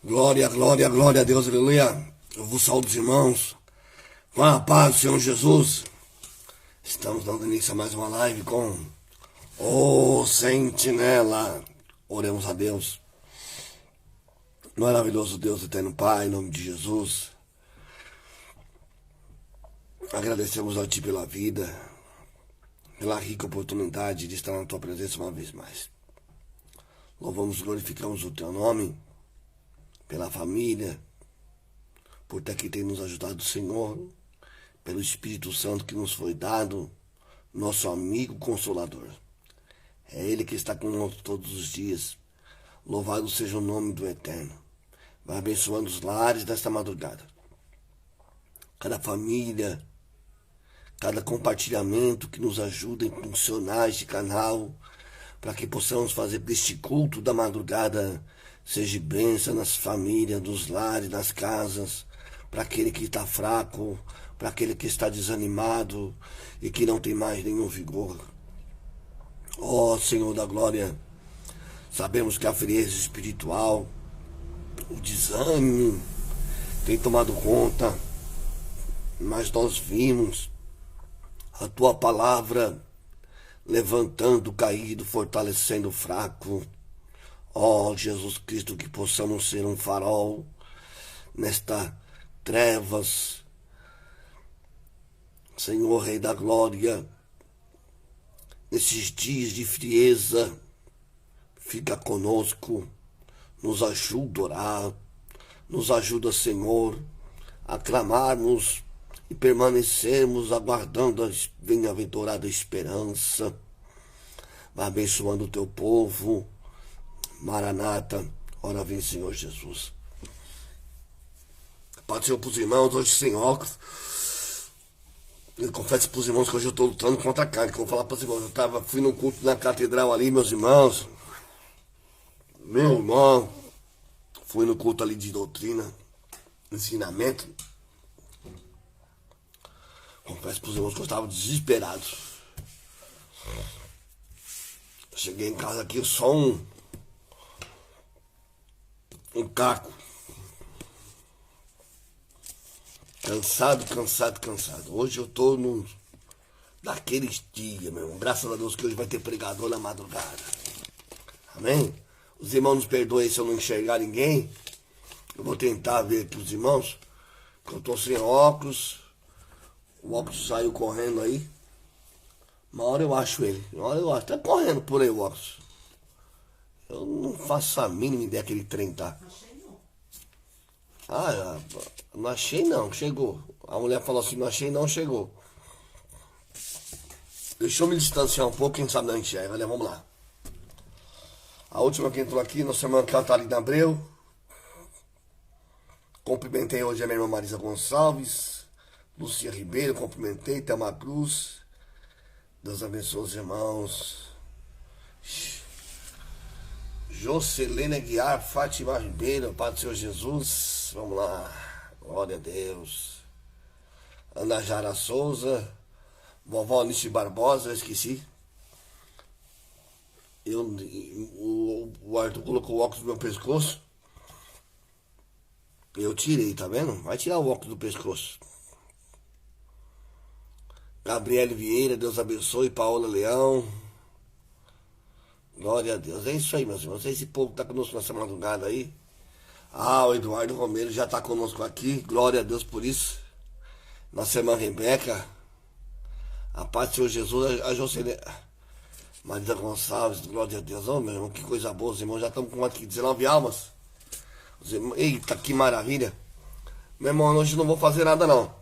Glória, glória, glória a Deus, aleluia. Eu vos saúdo os irmãos com a paz do Senhor Jesus. Estamos dando início a mais uma live com o Sentinela. Oremos a Deus. Maravilhoso Deus, eterno Pai, em nome de Jesus. Agradecemos a Ti pela vida, pela rica oportunidade de estar na Tua presença uma vez mais. Louvamos e glorificamos o Teu nome, pela família, por ter que tem nos ajudado o Senhor, pelo Espírito Santo que nos foi dado, nosso amigo consolador. É Ele que está conosco todos os dias. Louvado seja o nome do Eterno. Vai abençoando os lares desta madrugada. Cada família, cada compartilhamento que nos ajuda a impulsionar este canal, para que possamos fazer deste culto da madrugada seja bênção nas famílias, nos lares, nas casas, para aquele que está fraco, para aquele que está desanimado e que não tem mais nenhum vigor. Ó Senhor da glória, sabemos que a frieza espiritual, o desânimo tem tomado conta, mas nós vimos a Tua palavra levantando o caído, fortalecendo o fraco. Ó Jesus Cristo, que possamos ser um farol nesta trevas. Senhor Rei da Glória, nesses dias de frieza, fica conosco, nos ajuda a orar, nos ajuda, Senhor, a clamarmos e permanecermos aguardando a bem-aventurada esperança. Vai abençoando o Teu povo. Maranata, ora vem, Senhor Jesus. Pode ser para os irmãos, hoje sem óculos. Eu confesso para os irmãos que hoje eu estou lutando contra a carne. Que eu vou falar para os irmãos. Fui no culto na catedral ali, meus irmãos. Meu irmão, fui no culto ali de doutrina, ensinamento. Confesso para os irmãos que eu estava desesperado. Cheguei em casa aqui só um caco. Cansado. Hoje eu tô daqueles dias, meu irmão. Graças a Deus que hoje vai ter pregador na madrugada. Amém? Os irmãos nos perdoem se eu não enxergar ninguém. Eu vou tentar ver aqui os irmãos. Que eu tô sem óculos. O óculos saiu correndo aí. Uma hora eu acho ele. Tá correndo por aí o óculos. Eu não faço a mínima ideia que aquele trem tá. Não achei não, chegou. A mulher falou assim, não achei não, chegou. Deixa eu me distanciar um pouco, quem sabe não enxerga. Olha, vamos lá. A última que entrou aqui, nossa irmã Catalina Abreu. Cumprimentei hoje a minha irmã Marisa Gonçalves. Lucia Ribeiro, cumprimentei. Thelma Cruz. Deus abençoe os irmãos. Jocelena Guiar, Fátima Ribeiro, Pai do Senhor Jesus. Vamos lá. Glória a Deus. Ana Jara Souza. Vovó Anice Barbosa, eu esqueci. O Arthur colocou o óculos no meu pescoço. Eu tirei, tá vendo? Vai tirar o óculos do pescoço. Gabriele Vieira, Deus abençoe. Paola Leão. Glória a Deus. É isso aí, meus irmãos. Esse povo que tá conosco nessa madrugada aí. O Eduardo Romero já tá conosco aqui. Glória a Deus por isso. Nossa irmã Rebeca. A paz do Senhor Jesus. A Jocelyn Marisa Gonçalves. Glória a Deus. Meu irmão, que coisa boa. Os irmãos já estamos com aqui 19 almas. Eita, que maravilha. Meu irmão, hoje eu não vou fazer nada não.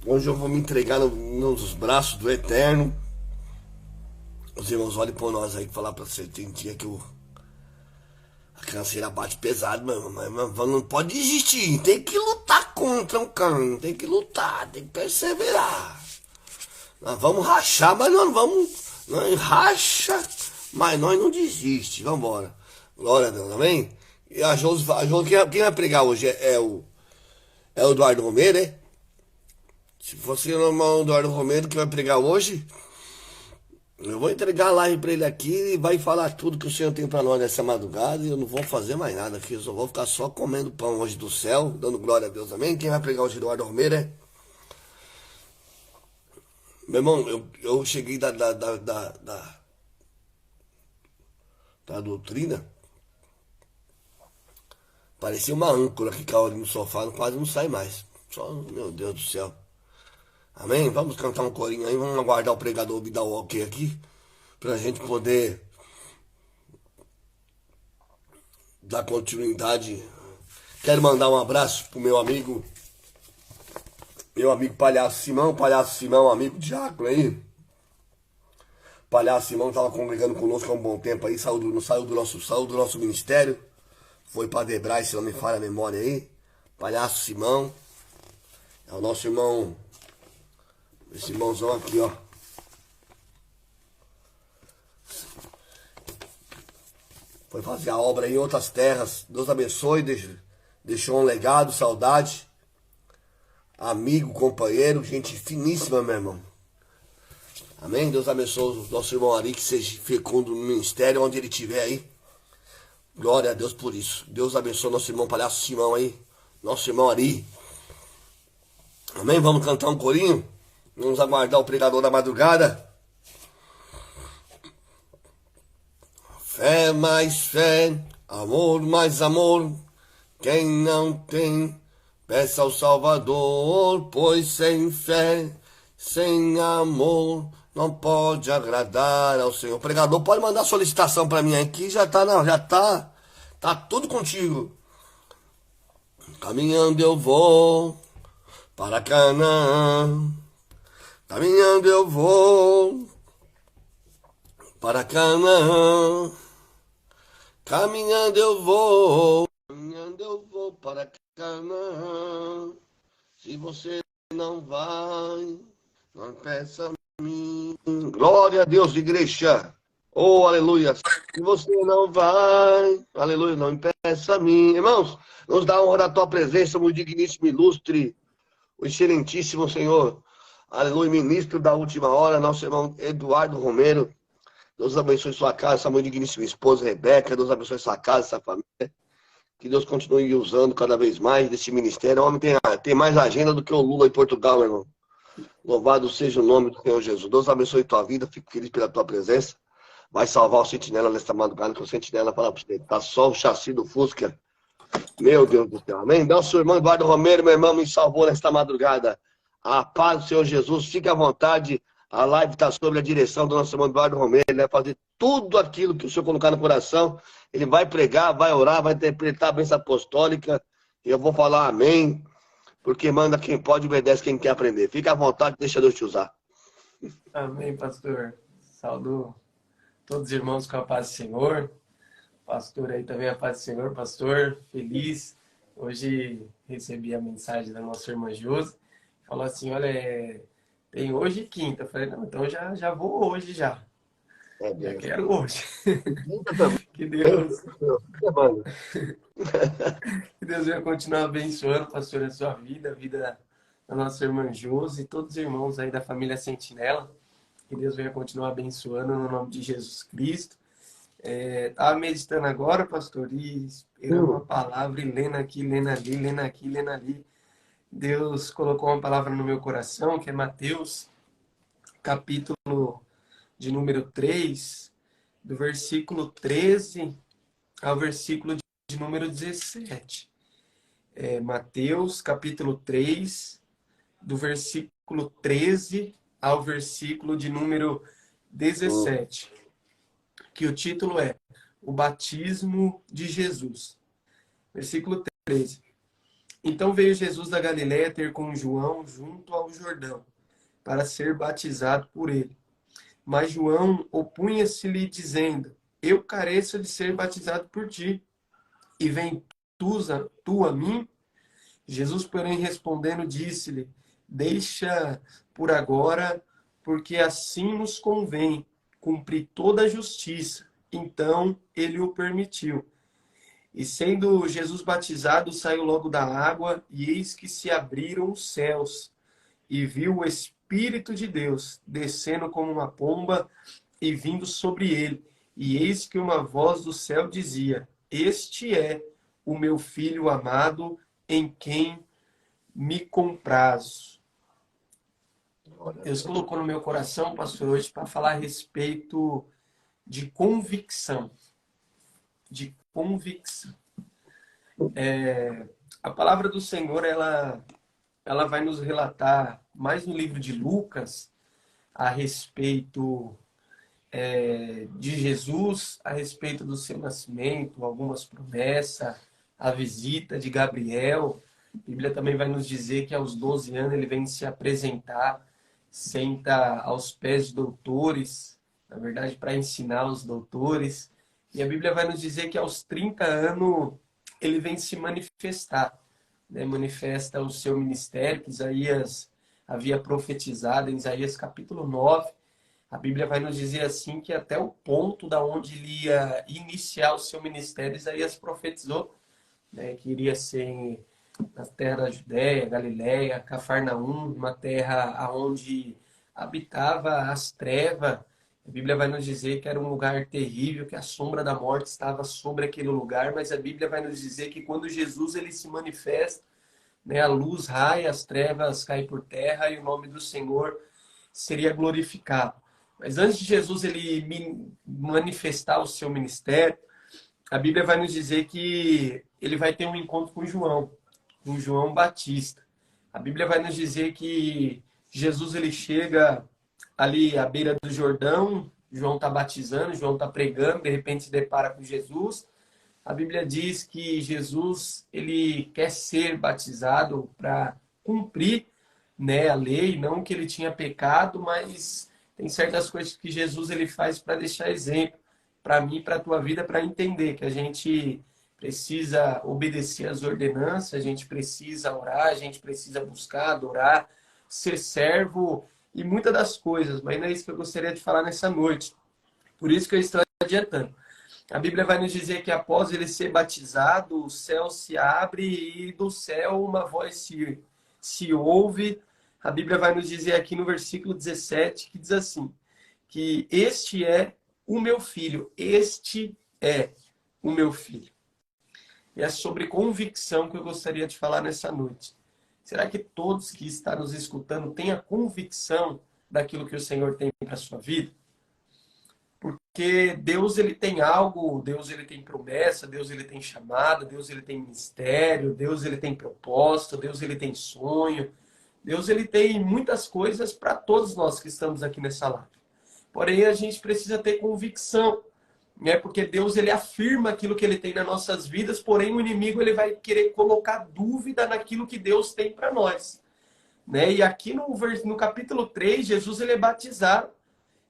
Hoje eu vou me entregar nos braços do Eterno. Os irmãos olhem por nós aí, falar pra você, tem dia que a canseira bate pesado, mas não pode desistir, tem que lutar contra um cão, tem que lutar, tem que perseverar. Nós vamos rachar, mas nós racha, mas nós não desiste, vamos embora. Glória a Deus, amém? E a Josi, quem vai pregar hoje é o Eduardo Romero, né? Se fosse o irmão Eduardo Romero que vai pregar hoje, Eu vou entregar a live para ele aqui e vai falar tudo que o Senhor tem para nós nessa madrugada e eu não vou fazer mais nada aqui. Eu só vou ficar só comendo pão hoje do céu, dando glória a Deus, amém? Quem vai pregar hoje, Eduardo Romero, é? Meu irmão, eu cheguei da doutrina, parecia uma âncora que caiu ali no sofá, quase não sai mais. Só, meu Deus do céu. Amém? Vamos cantar um corinho aí, vamos aguardar o pregador me dar o ok aqui, pra gente poder dar continuidade. Quero mandar um abraço pro meu amigo Palhaço Simão, amigo Diácono aí. Palhaço Simão estava congregando conosco há um bom tempo aí, saiu do nosso ministério, foi para Debrai, se não me falha a memória aí. Palhaço Simão, é o nosso irmão, esse irmãozão aqui, ó. Foi fazer a obra aí em outras terras. Deus abençoe, deixou um legado, saudade. Amigo, companheiro, gente finíssima, meu irmão. Amém? Deus abençoe o nosso irmão Ari, que seja fecundo no ministério, onde ele estiver aí. Glória a Deus por isso. Deus abençoe nosso irmão Palhaço Simão aí. Nosso irmão Ari. Amém? Vamos cantar um corinho? Vamos aguardar o pregador da madrugada. Fé mais fé, amor mais amor. Quem não tem, peça ao Salvador. Pois sem fé, sem amor, não pode agradar ao Senhor. Pregador, pode mandar solicitação para mim aqui, tá tudo contigo. Caminhando eu vou para Canaã, caminhando eu vou para Canaã, caminhando eu vou para Canaã. Se você não vai, não peça a mim. Glória a Deus, igreja. Oh, aleluia. Se você não vai, aleluia, não impeça a mim. Irmãos, nos dá a honra da tua presença, o digníssimo, ilustre, o excelentíssimo Senhor. Aleluia, ministro da última hora, nosso irmão Eduardo Romero. Deus abençoe sua casa, sua mãe digníssima esposa, Rebeca. Deus abençoe sua casa, sua família. Que Deus continue usando cada vez mais desse ministério. O homem tem mais agenda do que o Lula em Portugal, meu irmão. Louvado seja o nome do Senhor Jesus. Deus abençoe tua vida. Fico feliz pela tua presença. Vai salvar o sentinela nesta madrugada, que o sentinela fala para você. Tá só o chassi do Fusca. Meu Deus do céu. Amém? Nosso irmão Eduardo Romero, meu irmão, me salvou nesta madrugada. A paz do Senhor Jesus. Fique à vontade. A live está sob a direção do nosso irmão Eduardo Romero. Ele vai fazer tudo aquilo que o Senhor colocar no coração. Ele vai pregar, vai orar, vai interpretar a bênção apostólica. E eu vou falar amém. Porque manda quem pode, obedece quem quer aprender. Fica à vontade, deixa Deus te usar. Amém, pastor. Saúdo todos os irmãos com a paz do Senhor. Pastor aí também a paz do Senhor. Pastor, feliz. Hoje recebi a mensagem da nossa irmã Josi. Falou assim, olha, tem hoje e quinta. Eu falei, não, então já vou hoje já. Já quero hoje. Que Deus... Que Deus venha continuar abençoando, pastor, a sua vida, a vida da nossa irmã Josi e todos os irmãos aí da família Sentinela. Que Deus venha continuar abençoando no nome de Jesus Cristo. Estava meditando agora, pastor, e esperando uma palavra, e lendo aqui, lendo ali, lendo aqui, lendo ali. Deus colocou uma palavra no meu coração, que é Mateus, capítulo de número 3, do versículo 13 ao versículo de número 17. Mateus, capítulo 3, do versículo 13 ao versículo de número 17. Que o título é O Batismo de Jesus. Versículo 13. Então veio Jesus da Galiléia ter com João junto ao Jordão, para ser batizado por ele. Mas João opunha-se-lhe, dizendo, eu careço de ser batizado por ti, e vem tu a mim? Jesus, porém, respondendo, disse-lhe, deixa por agora, porque assim nos convém cumprir toda a justiça. Então ele o permitiu. E sendo Jesus batizado, saiu logo da água, e eis que se abriram os céus, e viu o Espírito de Deus descendo como uma pomba e vindo sobre ele. E eis que uma voz do céu dizia: Este é o meu filho amado, em quem me comprazo. Glória a Deus Deus. colocou no meu coração, pastor, hoje para falar a respeito de convicção. De convicção. A palavra do Senhor, ela vai nos relatar, mais no livro de Lucas, a respeito de Jesus, a respeito do seu nascimento, algumas promessas, a visita de Gabriel. A Bíblia também vai nos dizer que aos 12 anos ele vem se apresentar, senta aos pés de doutores, na verdade para ensinar os doutores. E a Bíblia vai nos dizer que aos 30 anos ele vem se manifestar, né? Manifesta o seu ministério, que Isaías havia profetizado em Isaías capítulo 9. A Bíblia vai nos dizer assim que até o ponto da onde ele ia iniciar o seu ministério, Isaías profetizou, né, que iria ser na terra da Judéia, Galiléia, Cafarnaum, uma terra onde habitava as trevas. A Bíblia vai nos dizer que era um lugar terrível, que a sombra da morte estava sobre aquele lugar, mas a Bíblia vai nos dizer que quando Jesus ele se manifesta, né, a luz raia, as trevas caem por terra e o nome do Senhor seria glorificado. Mas antes de Jesus ele manifestar o seu ministério, a Bíblia vai nos dizer que ele vai ter um encontro com João Batista. A Bíblia vai nos dizer que Jesus ele chega ali à beira do Jordão, João está batizando, João está pregando, de repente se depara com Jesus. A Bíblia diz que Jesus ele quer ser batizado para cumprir, né, a lei, não que ele tinha pecado, mas tem certas coisas que Jesus ele faz para deixar exemplo para mim, para a tua vida, para entender que a gente precisa obedecer às ordenanças, a gente precisa orar, a gente precisa buscar, adorar, ser servo e muitas das coisas, mas não é isso que eu gostaria de falar nessa noite. Por isso que eu estou adiantando. A Bíblia vai nos dizer que após ele ser batizado, o céu se abre e do céu uma voz se ouve. A Bíblia vai nos dizer aqui no versículo 17, que diz assim, que este é o meu filho, este é o meu filho. E é sobre convicção que eu gostaria de falar nessa noite. Será que todos que estão nos escutando têm a convicção daquilo que o Senhor tem para a sua vida? Porque Deus ele tem algo, Deus ele tem promessa, Deus ele tem chamada, Deus ele tem ministério, Deus ele tem propósito, Deus ele tem sonho. Deus ele tem muitas coisas para todos nós que estamos aqui nessa live. Porém, a gente precisa ter convicção, né? Porque Deus ele afirma aquilo que ele tem nas nossas vidas, porém o inimigo ele vai querer colocar dúvida naquilo que Deus tem para nós, né? E aqui no capítulo 3, Jesus ele é batizado.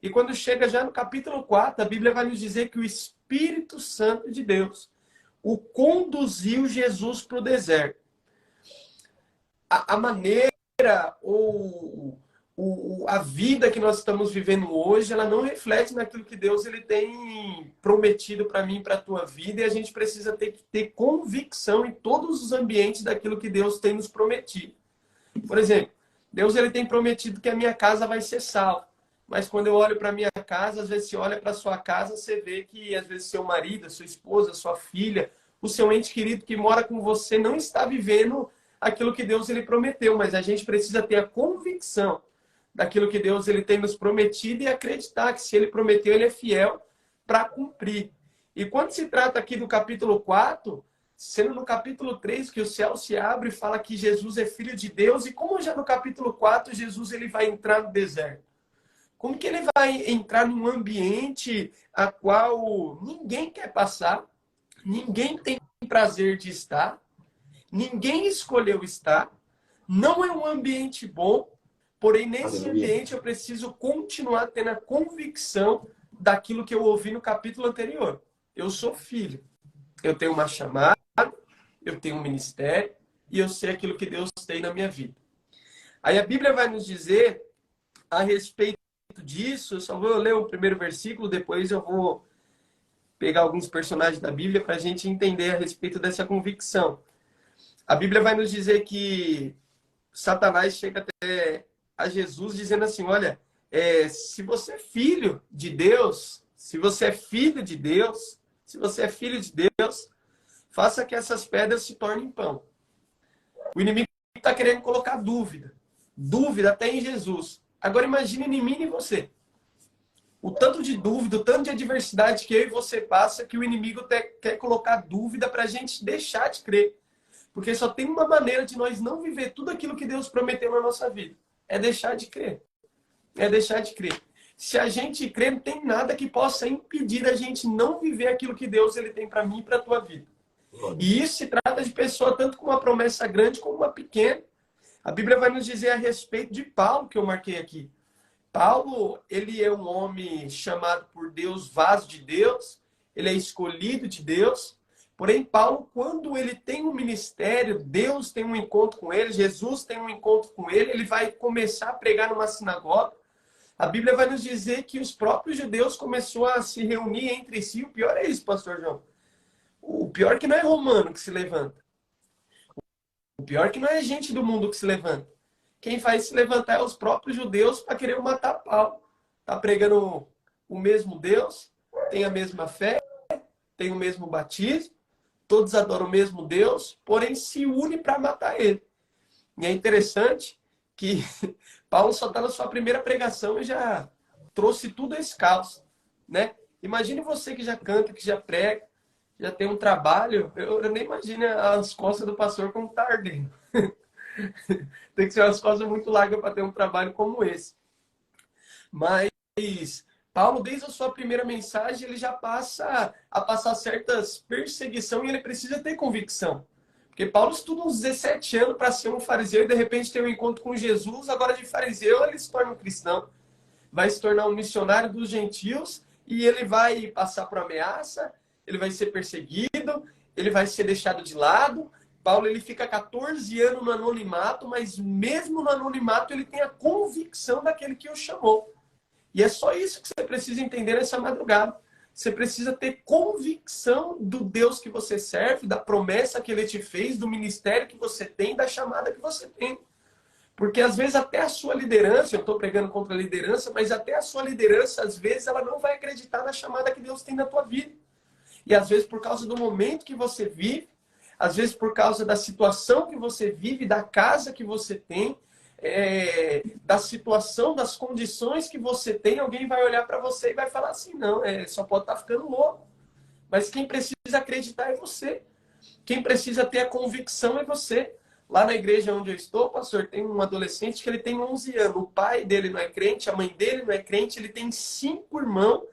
E quando chega já no capítulo 4, a Bíblia vai nos dizer que o Espírito Santo de Deus o conduziu Jesus para o deserto. A maneira ou a vida que nós estamos vivendo hoje, ela não reflete naquilo que Deus ele tem prometido para mim e para a tua vida, e a gente precisa ter convicção em todos os ambientes daquilo que Deus tem nos prometido. Por exemplo, Deus ele tem prometido que a minha casa vai ser salva, mas quando eu olho para a minha casa, às vezes você olha para a sua casa, você vê que às vezes seu marido, sua esposa, sua filha, o seu ente querido que mora com você não está vivendo aquilo que Deus ele prometeu, mas a gente precisa ter a convicção daquilo que Deus ele tem nos prometido e acreditar que se ele prometeu, ele é fiel para cumprir. E quando se trata aqui do capítulo 4, sendo no capítulo 3 que o céu se abre e fala que Jesus é filho de Deus, e como já no capítulo 4 Jesus ele vai entrar no deserto? Como que ele vai entrar num ambiente a qual ninguém quer passar, ninguém tem prazer de estar, ninguém escolheu estar, não é um ambiente bom, porém nesse ambiente eu preciso continuar tendo a convicção daquilo que eu ouvi no capítulo anterior. Eu sou filho, eu tenho uma chamada, eu tenho um ministério e eu sei aquilo que Deus tem na minha vida. Aí a Bíblia vai nos dizer a respeito disso, eu só vou ler o primeiro versículo, depois eu vou pegar alguns personagens da Bíblia para a gente entender a respeito dessa convicção. A Bíblia vai nos dizer que Satanás chega até a Jesus dizendo assim, olha, Se você é filho de Deus, se você é filho de Deus, se você é filho de Deus, faça que essas pedras se tornem pão. O inimigo está querendo colocar dúvida. Dúvida até em Jesus. Agora imagine em mim e em você. O tanto de dúvida, o tanto de adversidade que eu e você passa, que o inimigo quer colocar dúvida para a gente deixar de crer. Porque só tem uma maneira de nós não viver tudo aquilo que Deus prometeu na nossa vida. É deixar de crer. É deixar de crer. Se a gente crer, não tem nada que possa impedir a gente não viver aquilo que Deus ele tem para mim e para a tua vida. E isso se trata de pessoa tanto com uma promessa grande como uma pequena. A Bíblia vai nos dizer a respeito de Paulo, que eu marquei aqui. Paulo, ele é um homem chamado por Deus, vaso de Deus. Ele é escolhido de Deus. Porém, Paulo, quando ele tem um ministério, Deus tem um encontro com ele, Jesus tem um encontro com ele, ele vai começar a pregar numa sinagoga. A Bíblia vai nos dizer que os próprios judeus começaram a se reunir entre si. O pior é isso, pastor João. O pior é que não é romano que se levanta. O pior é que não é gente do mundo que se levanta. Quem faz se levantar é os próprios judeus para querer matar Paulo. Está pregando o mesmo Deus, tem a mesma fé, tem o mesmo batismo, todos adoram o mesmo Deus, porém se unem para matar ele. E é interessante que Paulo só está na sua primeira pregação e já trouxe tudo esse caos, né? Imagine você que já canta, que já prega, já tem um trabalho, eu nem imagino as costas do pastor como tá ardendo. Tem que ser umas costas muito largas para ter um trabalho como esse. Mas Paulo, desde a sua primeira mensagem, ele já passa a passar certas perseguição e ele precisa ter convicção. Porque Paulo estuda uns 17 anos para ser um fariseu e de repente tem um encontro com Jesus, agora de fariseu ele se torna um cristão. Vai se tornar um missionário dos gentios e ele vai passar por ameaça, ele vai ser perseguido, ele vai ser deixado de lado. Paulo ele fica 14 anos no anonimato, mas mesmo no anonimato ele tem a convicção daquele que o chamou. E é só isso que você precisa entender nessa madrugada. Você precisa ter convicção do Deus que você serve, da promessa que ele te fez, do ministério que você tem, da chamada que você tem. Porque às vezes até a sua liderança, eu estou pregando contra a liderança, mas até a sua liderança, às vezes, ela não vai acreditar na chamada que Deus tem na tua vida. E às vezes por causa do momento que você vive, às vezes por causa da situação que você vive, da casa que você tem, da situação, das condições que você tem, alguém vai olhar para você e vai falar assim, não, só pode estar ficando louco. Mas quem precisa acreditar é você. Quem precisa ter a convicção é você. Lá na igreja onde eu estou, pastor, tem um adolescente que ele tem 11 anos. O pai dele não é crente, a mãe dele não é crente, ele tem 5 irmãos.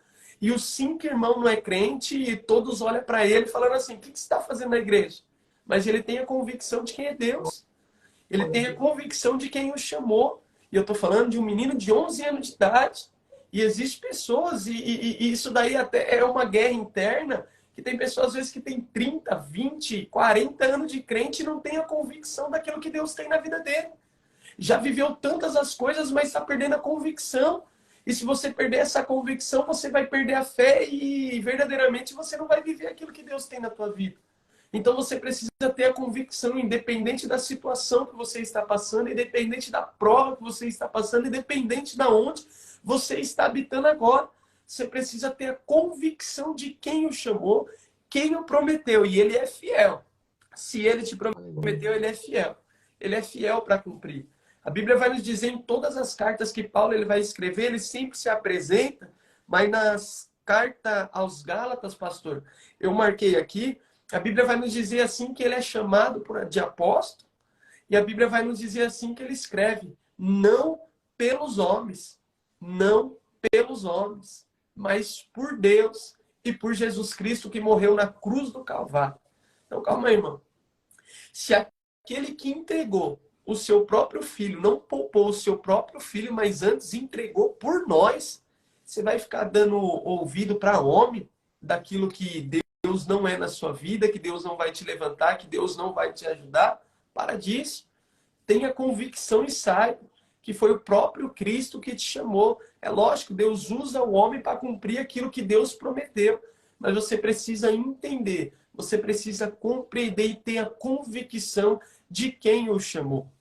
E os 5 irmãos não é crente e todos olham para ele falando assim, o que você está fazendo na igreja? Mas ele tem a convicção de quem é Deus. Ele tem a convicção de quem o chamou. E eu estou falando de um menino de 11 anos de idade. E existem pessoas, e isso daí até é uma guerra interna, que tem pessoas às vezes que tem 30, 20, 40 anos de crente e não tem a convicção daquilo que Deus tem na vida dele. Já viveu tantas as coisas, mas está perdendo a convicção. E se você perder essa convicção, você vai perder a fé e verdadeiramente você não vai viver aquilo que Deus tem na tua vida. Então você precisa ter a convicção, independente da situação que você está passando, independente da prova que você está passando, independente de onde você está habitando agora. Você precisa ter a convicção de quem o chamou, quem o prometeu. E ele é fiel. Se ele te prometeu, ele é fiel. Ele é fiel para cumprir. A Bíblia vai nos dizer em todas as cartas que Paulo ele vai escrever, ele sempre se apresenta, mas nas cartas aos Gálatas, pastor, eu marquei aqui, a Bíblia vai nos dizer assim que ele é chamado de apóstolo, e a Bíblia vai nos dizer assim que ele escreve, não pelos homens, não pelos homens, mas por Deus e por Jesus Cristo que morreu na cruz do Calvário. Então calma aí, irmão. Se aquele que entregou o seu próprio filho, não poupou o seu próprio filho, mas antes entregou por nós, você vai ficar dando ouvido para homem daquilo que Deus não é na sua vida, que Deus não vai te levantar, que Deus não vai te ajudar? Para disso. Tenha convicção e saiba que foi o próprio Cristo que te chamou. É lógico, Deus usa o homem para cumprir aquilo que Deus prometeu, mas você precisa entender, você precisa compreender e ter a convicção de quem o chamou.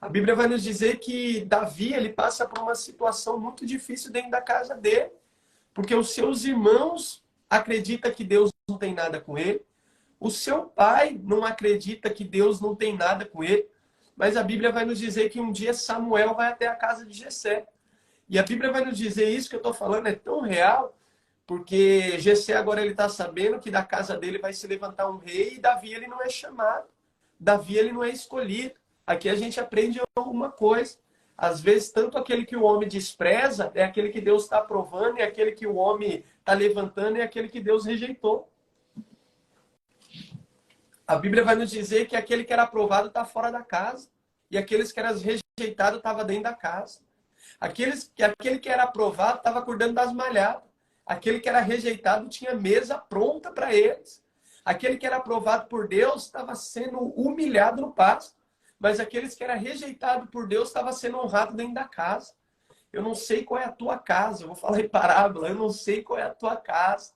A Bíblia vai nos dizer que Davi, ele passa por uma situação muito difícil dentro da casa dele, porque os seus irmãos acreditam que Deus não tem nada com ele, o seu pai não acredita que Deus não tem nada com ele, mas a Bíblia vai nos dizer que um dia Samuel vai até a casa de Jessé. E a Bíblia vai nos dizer isso que eu estou falando é tão real, porque Jessé agora ele está sabendo que da casa dele vai se levantar um rei e Davi ele não é chamado. Davi ele não é escolhido. Aqui a gente aprende alguma coisa. Às vezes, tanto aquele que o homem despreza é aquele que Deus está aprovando, e aquele que o homem está levantando é aquele que Deus rejeitou. A Bíblia vai nos dizer que aquele que era aprovado está fora da casa, e aqueles que eram rejeitados estavam dentro da casa. Aquele que era aprovado estava cuidando das malhadas. Aquele que era rejeitado tinha mesa pronta para eles. Aquele que era aprovado por Deus estava sendo humilhado no pasto. Mas aqueles que eram rejeitados por Deus estavam sendo honrados dentro da casa. Eu não sei qual é a tua casa. Eu vou falar em parábola. Eu não sei qual é a tua casa.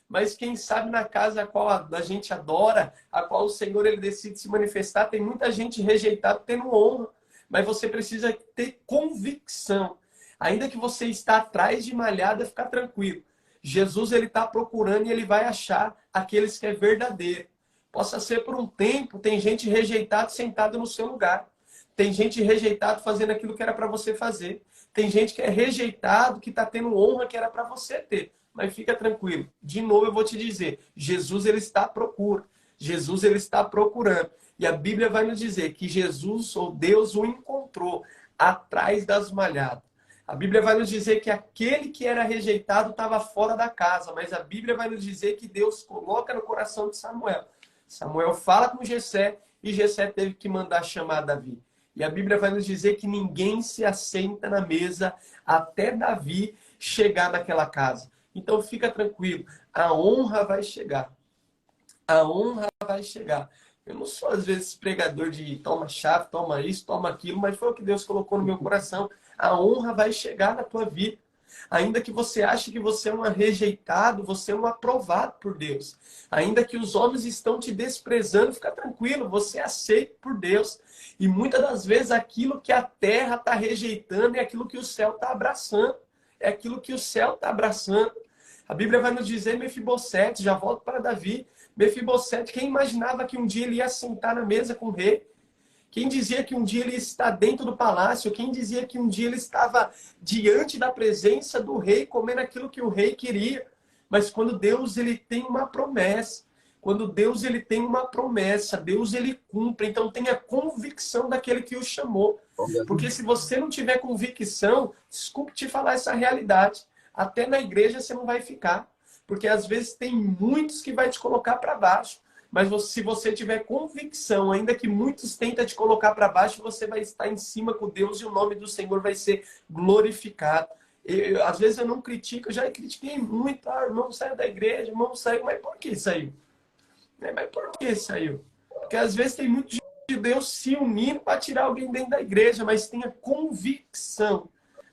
Mas quem sabe na casa a qual a gente adora, a qual o Senhor ele decide se manifestar, tem muita gente rejeitada tendo honra. Mas você precisa ter convicção. Ainda que você está atrás de malhada, fica tranquilo. Jesus ele está procurando e ele vai achar aqueles que é verdadeiro. Possa ser por um tempo, tem gente rejeitada sentada no seu lugar. Tem gente rejeitada fazendo aquilo que era para você fazer. Tem gente que é rejeitado, que está tendo honra que era para você ter. Mas fica tranquilo. De novo eu vou te dizer, Jesus ele está à procura. Jesus ele está procurando. E a Bíblia vai nos dizer que Jesus ou Deus o encontrou atrás das malhadas. A Bíblia vai nos dizer que aquele que era rejeitado estava fora da casa, mas a Bíblia vai nos dizer que Deus coloca no coração de Samuel. Samuel fala com Jessé e Jessé teve que mandar chamar Davi. E a Bíblia vai nos dizer que ninguém se assenta na mesa até Davi chegar naquela casa. Então fica tranquilo, a honra vai chegar. A honra vai chegar. Eu não sou, às vezes, pregador de toma chave, toma isso, toma aquilo, mas foi o que Deus colocou no meu coração. A honra vai chegar na tua vida. Ainda que você ache que você é um rejeitado, você é um aprovado por Deus. Ainda que os homens estão te desprezando, fica tranquilo, você é aceito por Deus. E muitas das vezes aquilo que a terra está rejeitando é aquilo que o céu está abraçando. É aquilo que o céu está abraçando. A Bíblia vai nos dizer, Mefibosete, já volto para Davi, Mefibosete, quem imaginava que um dia ele ia sentar na mesa com o rei? Quem dizia que um dia ele está dentro do palácio? Quem dizia que um dia ele estava diante da presença do rei, comendo aquilo que o rei queria? Mas quando Deus ele tem uma promessa, quando Deus ele tem uma promessa, Deus ele cumpre. Então tenha convicção daquele que o chamou. Porque se você não tiver convicção, desculpe te falar essa realidade, até na igreja você não vai ficar. Porque às vezes tem muitos que vai te colocar para baixo. Mas se você tiver convicção, ainda que muitos tentam te colocar para baixo, você vai estar em cima com Deus e o nome do Senhor vai ser glorificado. Às vezes eu não critico, eu já critiquei muito. Ah, irmão saiu da igreja, irmão saiu. Mas por que saiu? Mas por que saiu? Porque às vezes tem muito de Deus se unindo para tirar alguém dentro da igreja, mas tenha convicção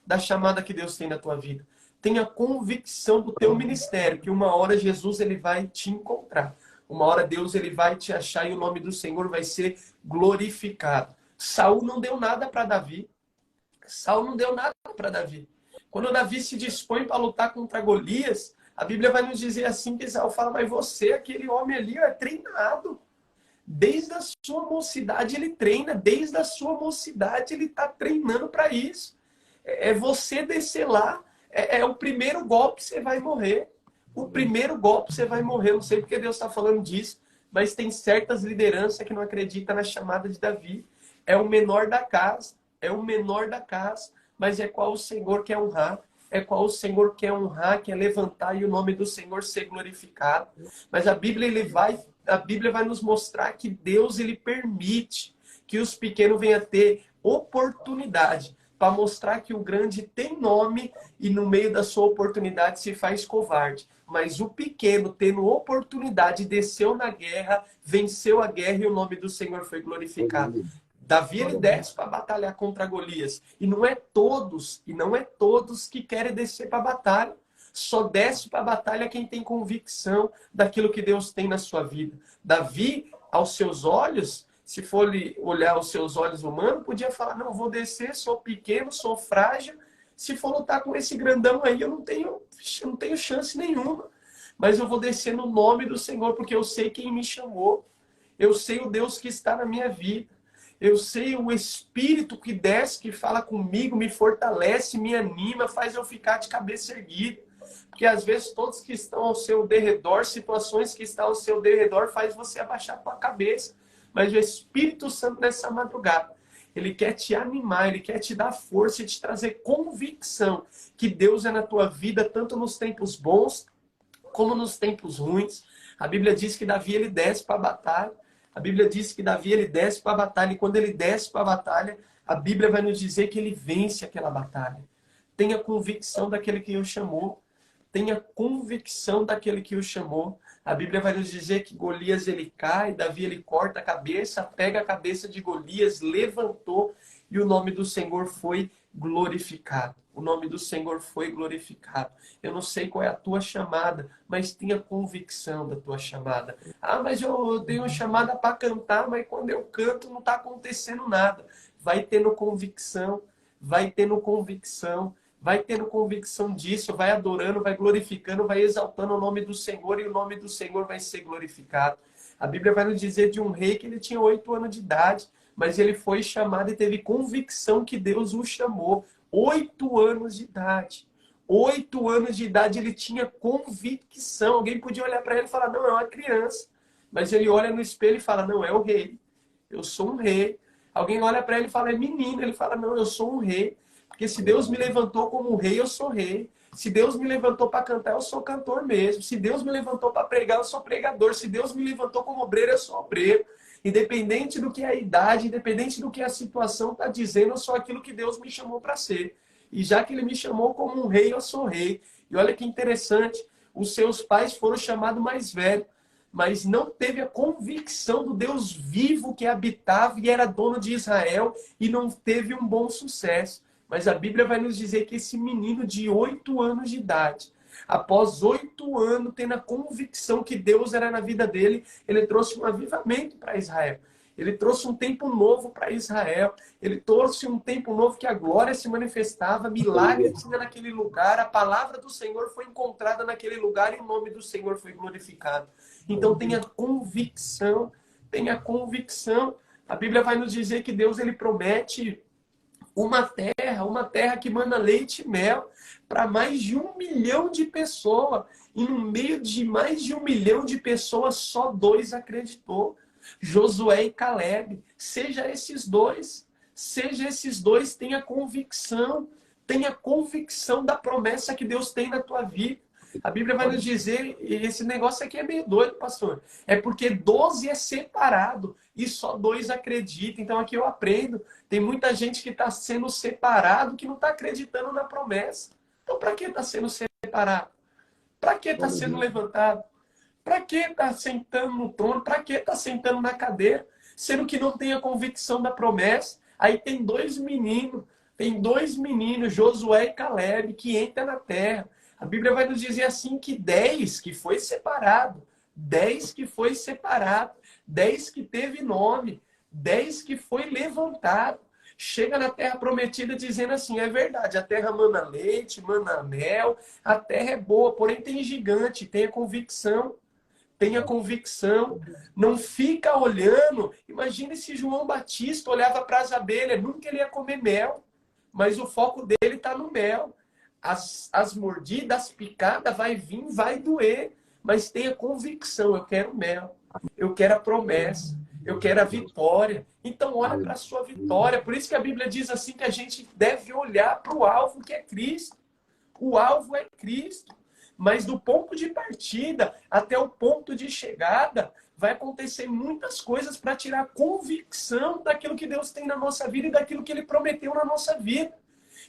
da chamada que Deus tem na tua vida. Tenha convicção do teu ministério, que uma hora Jesus ele vai te encontrar. Uma hora Deus ele vai te achar e o nome do Senhor vai ser glorificado. Saul não deu nada para Davi. Saul não deu nada para Davi. Quando Davi se dispõe para lutar contra Golias, a Bíblia vai nos dizer assim que Saul fala, mas você, aquele homem ali, é treinado. Desde a sua mocidade ele treina. Desde a sua mocidade ele está treinando para isso. É você descer lá. É o primeiro golpe que você vai morrer. O primeiro golpe você vai morrer. Não sei porque Deus está falando disso, mas tem certas lideranças que não acreditam na chamada de Davi. É o menor da casa. É o menor da casa. Mas é qual o Senhor quer honrar. É qual o Senhor quer honrar, quer levantar e o nome do Senhor ser glorificado. Mas a Bíblia vai nos mostrar que Deus ele permite que os pequenos venham a ter oportunidade para mostrar que o grande tem nome e no meio da sua oportunidade se faz covarde. Mas o pequeno, tendo oportunidade, desceu na guerra, venceu a guerra e o nome do Senhor foi glorificado. Davi ele desce para batalhar contra Golias. E não é todos que querem descer para a batalha. Só desce para a batalha quem tem convicção daquilo que Deus tem na sua vida. Davi, aos seus olhos, Se for olhar os seus olhos humanos, podia falar, não, vou descer, sou pequeno, sou frágil. Se for lutar com esse grandão aí, eu não tenho chance nenhuma. Mas eu vou descer no nome do Senhor, porque eu sei quem me chamou. Eu sei o Deus que está na minha vida. Eu sei o Espírito que desce, que fala comigo, me fortalece, me anima, faz eu ficar de cabeça erguida. Porque às vezes todos que estão ao seu derredor, situações que estão ao seu derredor, faz você abaixar a tua cabeça. Mas o Espírito Santo nessa madrugada, ele quer te animar, ele quer te dar força e te trazer convicção que Deus é na tua vida, tanto nos tempos bons como nos tempos ruins. A Bíblia diz que Davi ele desce para a batalha. A Bíblia diz que Davi ele desce para a batalha. E quando ele desce para a batalha, a Bíblia vai nos dizer que ele vence aquela batalha. Tenha convicção daquele que o chamou. Tenha convicção daquele que o chamou. A Bíblia vai nos dizer que Golias ele cai, Davi ele corta a cabeça, pega a cabeça de Golias, levantou e o nome do Senhor foi glorificado. O nome do Senhor foi glorificado. Eu não sei qual é a tua chamada, mas tenha convicção da tua chamada. Ah, mas eu tenho chamada para cantar, mas quando eu canto não está acontecendo nada. Vai tendo convicção, vai tendo convicção. Vai tendo convicção disso, vai adorando, vai glorificando, vai exaltando o nome do Senhor e o nome do Senhor vai ser glorificado. A Bíblia vai nos dizer de um rei que ele tinha 8 anos de idade, mas ele foi chamado e teve convicção que Deus o chamou. 8 anos de idade. 8 anos de idade ele tinha convicção. Alguém podia olhar para ele e falar, não, é uma criança. Mas ele olha no espelho e fala, não, é o rei. Eu sou um rei. Alguém olha para ele e fala, é menino. Ele fala, não, eu sou um rei. Porque se Deus me levantou como rei, eu sou rei. Se Deus me levantou para cantar, eu sou cantor mesmo. Se Deus me levantou para pregar, eu sou pregador. Se Deus me levantou como obreiro, eu sou obreiro. Independente do que a idade, independente do que a situação está dizendo, eu sou aquilo que Deus me chamou para ser. E já que ele me chamou como um rei, eu sou rei. E olha que interessante, os seus pais foram chamados mais velhos, mas não teve a convicção do Deus vivo que habitava e era dono de Israel e não teve um bom sucesso. Mas a Bíblia vai nos dizer que esse menino de 8 anos de idade, após 8 anos, tendo a convicção que Deus era na vida dele, ele trouxe um avivamento para Israel. Ele trouxe um tempo novo para Israel. Ele trouxe um tempo novo que a glória se manifestava, milagre tinha naquele lugar, a palavra do Senhor foi encontrada naquele lugar e o nome do Senhor foi glorificado. Então tenha convicção, tenha convicção. A Bíblia vai nos dizer que Deus ele promete uma terra que manda leite e mel para mais de 1 milhão de pessoas. E no meio de mais de 1 milhão de pessoas, só 2 acreditou. Josué e Caleb. Seja esses dois, tenha convicção da promessa que Deus tem na tua vida. A Bíblia vai nos dizer, esse negócio aqui é meio doido, pastor. É porque 12 é separado e só 2 acreditam. Então aqui eu aprendo. Tem muita gente que está sendo separado que não está acreditando na promessa. Então para que está sendo separado? Para que está sendo levantado? Para que está sentando no trono? Para que está sentando na cadeira? Sendo que não tem a convicção da promessa. Aí tem 2 meninos, Josué e Caleb, que entram na terra. A Bíblia vai nos dizer assim que 10 que foi separado, 10 que foi separado, 10 que teve nome, 10 que foi levantado. Chega na terra prometida dizendo assim, é verdade, a terra mana leite, mana mel, a terra é boa, porém tem gigante, tenha convicção. Tenha convicção, não fica olhando. Imagine se João Batista olhava para as abelhas, nunca ele ia comer mel, mas o foco dele está no mel. As mordidas, as picadas, vai vir, vai doer, mas tenha convicção, eu quero mel, eu quero a promessa, eu quero a vitória. Então olha para a sua vitória. Por isso que a Bíblia diz assim que a gente deve olhar para o alvo que é Cristo. O alvo é Cristo. Mas do ponto de partida até o ponto de chegada, vai acontecer muitas coisas para tirar convicção daquilo que Deus tem na nossa vida e daquilo que Ele prometeu na nossa vida.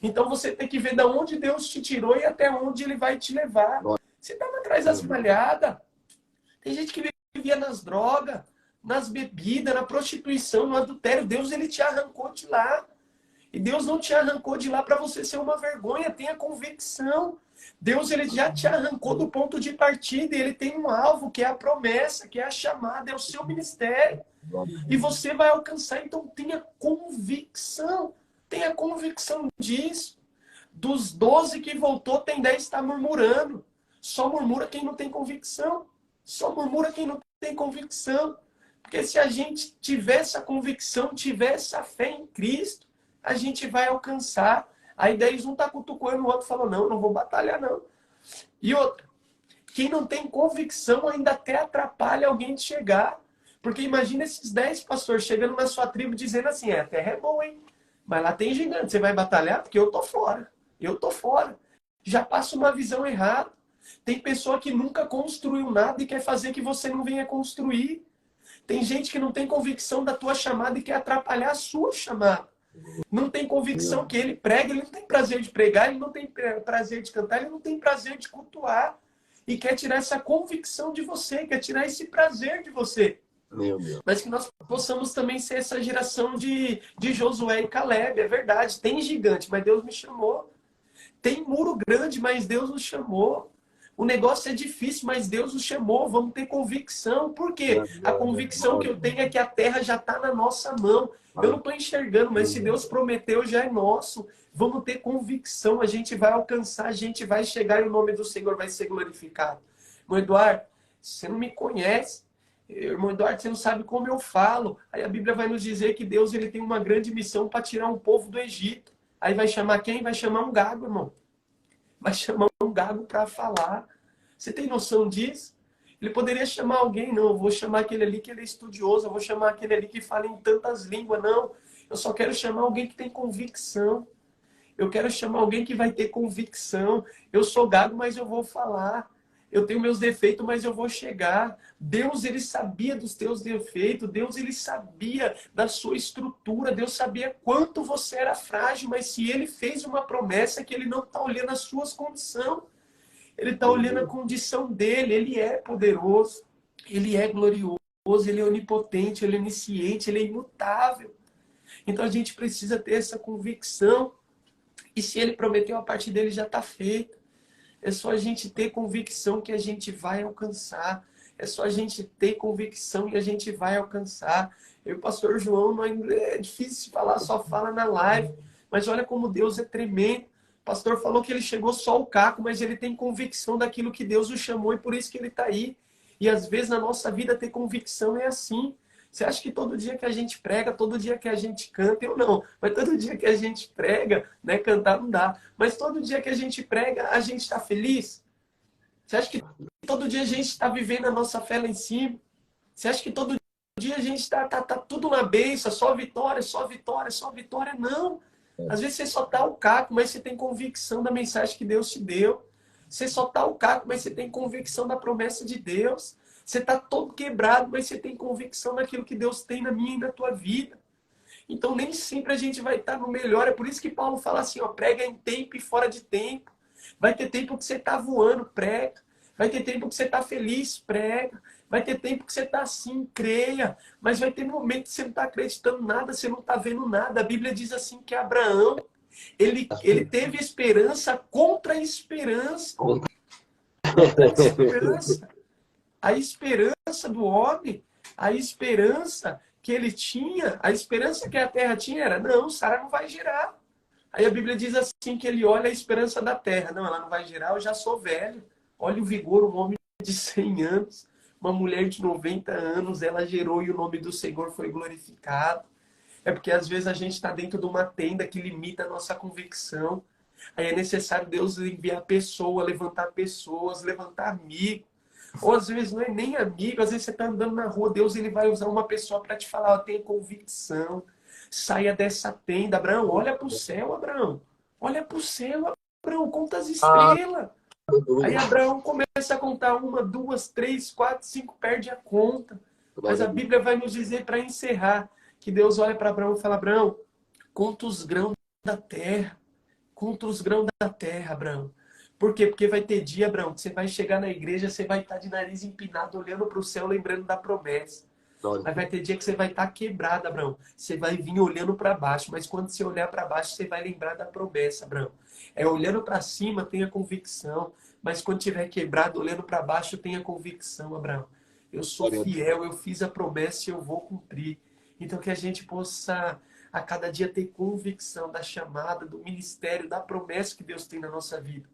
Então você tem que ver de onde Deus te tirou e até onde Ele vai te levar. Você estava atrás das malhadas. Tem gente que vivia nas drogas, nas bebidas, na prostituição, no adultério. Deus ele te arrancou de lá. E Deus não te arrancou de lá para você ser uma vergonha. Tenha convicção. Deus, ele já te arrancou do ponto de partida e ele tem um alvo, que é a promessa, que é a chamada, é o seu ministério. E você vai alcançar, então tenha convicção. Tenha convicção disso. Dos 12 que voltou, tem 10 que está murmurando. Só murmura quem não tem convicção. Só murmura quem não tem convicção. Porque se a gente tiver essa convicção, tiver essa fé em Cristo, a gente vai alcançar. Aí 10 um está cutucando, o outro falou, não, não vou batalhar não. E outra, quem não tem convicção ainda até atrapalha alguém de chegar. Porque imagina esses 10 pastores chegando na sua tribo dizendo assim, a terra é boa, hein? Mas lá tem gigante, você vai batalhar? Porque eu tô fora. Eu tô fora. Já passa uma visão errada. Tem pessoa que nunca construiu nada e quer fazer que você não venha construir. Tem gente que não tem convicção da tua chamada e quer atrapalhar a sua chamada. Não tem convicção que ele prega, ele não tem prazer de pregar, ele não tem prazer de cantar, ele não tem prazer de cultuar. E quer tirar essa convicção de você, quer tirar esse prazer de você. Meu Deus. Mas que nós possamos também ser essa geração de Josué e Caleb. É verdade, tem gigante, mas Deus me chamou. Tem muro grande, mas Deus nos chamou. O negócio é difícil, mas Deus nos chamou. Vamos ter convicção. Por quê? A convicção que eu tenho é que a terra já está na nossa mão. Eu não estou enxergando, mas se Deus prometeu, já é nosso. Vamos ter convicção. A gente vai alcançar, a gente vai chegar e o nome do Senhor vai ser glorificado. Irmão Eduardo, você não me conhece. Irmão Eduardo, você não sabe como eu falo. Aí a Bíblia vai nos dizer que Deus ele tem uma grande missão para tirar um povo do Egito. Aí vai chamar quem? Vai chamar um gago, irmão. Vai chamar um gago para falar. Você tem noção disso? Ele poderia chamar alguém, não, eu vou chamar aquele ali que ele é estudioso, eu vou chamar aquele ali que fala em tantas línguas, não. Eu só quero chamar alguém que tem convicção. Eu quero chamar alguém que vai ter convicção. Eu sou gago, mas eu vou falar. Eu tenho meus defeitos, mas eu vou chegar. Deus, ele sabia dos teus defeitos. Deus, ele sabia da sua estrutura. Deus sabia quanto você era frágil. Mas se ele fez uma promessa, é que ele não está olhando as suas condições. Ele está olhando a condição dele. Ele é poderoso. Ele é glorioso. Ele é onipotente. Ele é onisciente. Ele é imutável. Então a gente precisa ter essa convicção. E se ele prometeu, a parte dele já está feita. É só a gente ter convicção que a gente vai alcançar. É só a gente ter convicção e a gente vai alcançar. Eu e o pastor João, é difícil falar, só fala na live. Mas olha como Deus é tremendo. O pastor falou que ele chegou só o caco, mas ele tem convicção daquilo que Deus o chamou e por isso que ele está aí. E às vezes na nossa vida ter convicção é assim. Você acha que todo dia que a gente prega, todo dia que a gente canta, eu não. Mas todo dia que a gente prega, né, cantar não dá. Mas todo dia que a gente prega, a gente está feliz? Você acha que todo dia a gente está vivendo a nossa fé lá em cima? Você acha que todo dia a gente tá tudo na bênção, só vitória, só vitória, só vitória? Não. Às vezes você só tá o caco, mas você tem convicção da mensagem que Deus te deu. Você só tá o caco, mas você tem convicção da promessa de Deus. Você está todo quebrado, mas você tem convicção naquilo que Deus tem na minha e na tua vida. Então, nem sempre a gente vai estar no melhor. É por isso que Paulo fala assim, ó, prega em tempo e fora de tempo. Vai ter tempo que você está voando, prega. Vai ter tempo que você está feliz, prega. Vai ter tempo que você está assim, creia. Mas vai ter momento que você não está acreditando nada, você não está vendo nada. A Bíblia diz assim que Abraão, ele teve esperança contra a esperança. Contra a esperança. A esperança do homem, a esperança que ele tinha, a esperança que a terra tinha era, não, Sara não vai gerar. Aí a Bíblia diz assim que ele olha a esperança da terra. Não, ela não vai gerar, eu já sou velho. Olha o vigor, um homem de 100 anos, uma mulher de 90 anos, ela gerou e o nome do Senhor foi glorificado. É porque às vezes a gente está dentro de uma tenda que limita a nossa convicção. Aí é necessário Deus enviar pessoas, levantar pessoas, levantar amigos. Ou às vezes não é nem amigo, às vezes você está andando na rua, Deus ele vai usar uma pessoa para te falar, ó, tenha convicção, saia dessa tenda. Abraão, olha para o céu, Abraão. Olha para o céu, Abraão, conta as estrelas. Aí Abraão começa a contar 1, 2, 3, 4, 5, perde a conta. Mas a Bíblia vai nos dizer para encerrar, que Deus olha para Abraão e fala, Abraão, conta os grãos da terra. Conta os grãos da terra, Abraão. Por quê? Porque vai ter dia, Abraão, que você vai chegar na igreja, você vai estar de nariz empinado, olhando para o céu, lembrando da promessa. Mas vai ter dia que você vai estar quebrado, Abraão. Você vai vir olhando para baixo, mas quando você olhar para baixo, você vai lembrar da promessa, Abraão. É olhando para cima, tenha convicção. Mas quando tiver quebrado, olhando para baixo, tenha convicção, Abraão. Eu sou fiel, eu fiz a promessa e eu vou cumprir. Então que a gente possa a cada dia ter convicção da chamada, do ministério, da promessa que Deus tem na nossa vida.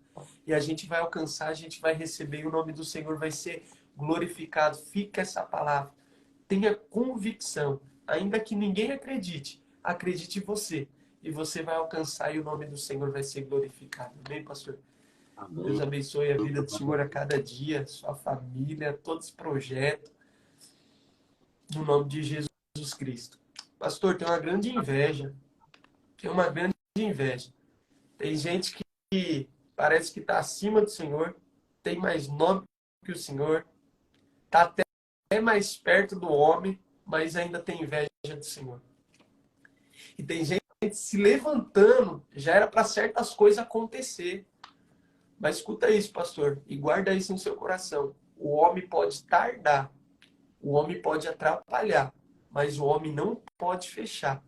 E a gente vai alcançar, a gente vai receber e o nome do Senhor vai ser glorificado. Fica essa palavra. Tenha convicção, ainda que ninguém acredite, acredite em você. E você vai alcançar e o nome do Senhor vai ser glorificado. Amém, pastor? Amém. Deus abençoe a vida do Senhor a cada dia, sua família, todo esse projeto. No nome de Jesus Cristo. Pastor, tem uma grande inveja. Tem uma grande inveja. Tem gente que parece que está acima do Senhor, tem mais nome que o Senhor, está até mais perto do homem, mas ainda tem inveja do Senhor. E tem gente se levantando, já era para certas coisas acontecer. Mas escuta isso, pastor, e guarda isso no seu coração. O homem pode tardar, o homem pode atrapalhar, mas o homem não pode fechar.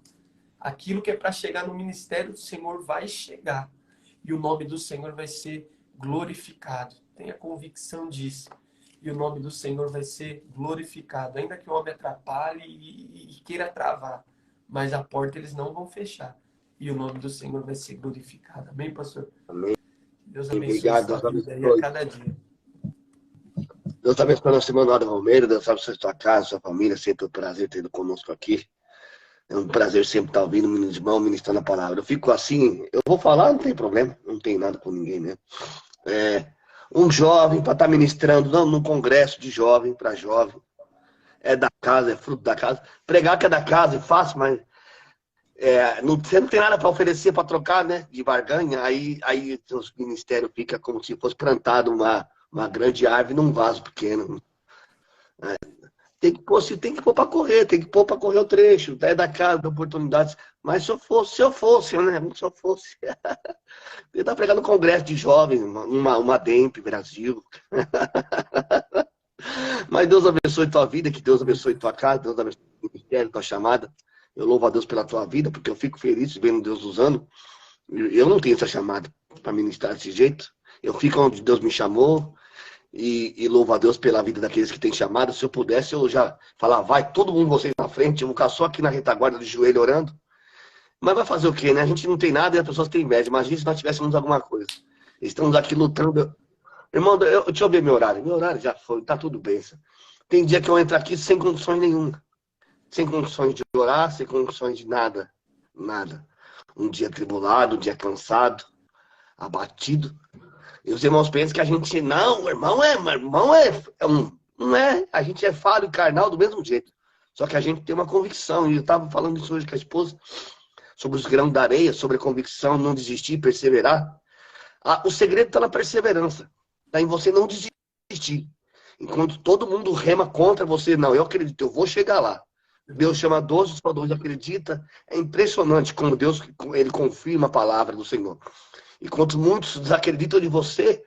Aquilo que é para chegar no ministério do Senhor vai chegar. E o nome do Senhor vai ser glorificado. Tenha convicção disso. E o nome do Senhor vai ser glorificado. Ainda que o homem atrapalhe e queira travar. Mas a porta eles não vão fechar. E o nome do Senhor vai ser glorificado. Amém, pastor? Amém. Deus abençoe Obrigado, sua Deus vida aí abençoe. a cada dia. Deus abençoe nosso irmão Nada Romero, Deus abençoe sua casa, sua família, sempre um prazer tê-lo conosco aqui. É um prazer sempre estar ouvindo o irmão ministrando a palavra. Eu fico assim, eu vou falar, não tem problema, não tem nada com ninguém, né? Um jovem para estar ministrando num congresso de jovem para jovem, é da casa, é fruto da casa. Pregar que é da casa é fácil, mas você não tem nada para oferecer, para trocar, né? De barganha, aí o ministério fica como se fosse plantado uma grande árvore num vaso pequeno. Tem que pôr para correr, tem que pôr para correr o trecho, é da casa, da oportunidades. Mas se eu fosse, né? Se eu fosse. Eu estava pregando no congresso de jovens, uma DEMP Brasil. Mas Deus abençoe tua vida, que Deus abençoe tua casa, Deus abençoe o ministério, tua chamada. Eu louvo a Deus pela tua vida, porque eu fico feliz vendo Deus usando. Eu não tenho essa chamada para ministrar desse jeito. Eu fico onde Deus me chamou. E louvo a Deus pela vida daqueles que têm chamado. Se eu pudesse, eu já falar, vai todo mundo vocês na frente, eu vou ficar só aqui na retaguarda do joelho orando. Mas vai fazer o quê, né? A gente não tem nada e as pessoas têm inveja. Imagina se nós tivéssemos alguma coisa. Estamos aqui lutando. Irmão, deixa eu ver meu horário. Meu horário já foi, tá tudo bem. Tem dia que eu entro aqui sem condições nenhuma. Sem condições de orar, sem condições de nada. Nada. Um dia tribulado, um dia cansado, abatido. E os irmãos pensam que a gente, não é, a gente é falho e carnal do mesmo jeito. Só que a gente tem uma convicção, e eu estava falando isso hoje com a esposa, sobre os grãos da areia, sobre a convicção, não desistir, perseverar. O segredo está na perseverança, está em você não desistir. Enquanto todo mundo rema contra você, não, eu acredito, eu vou chegar lá. Deus chama 12, os 12 acredita. É impressionante como Deus ele confirma a palavra do Senhor. Enquanto muitos desacreditam de você,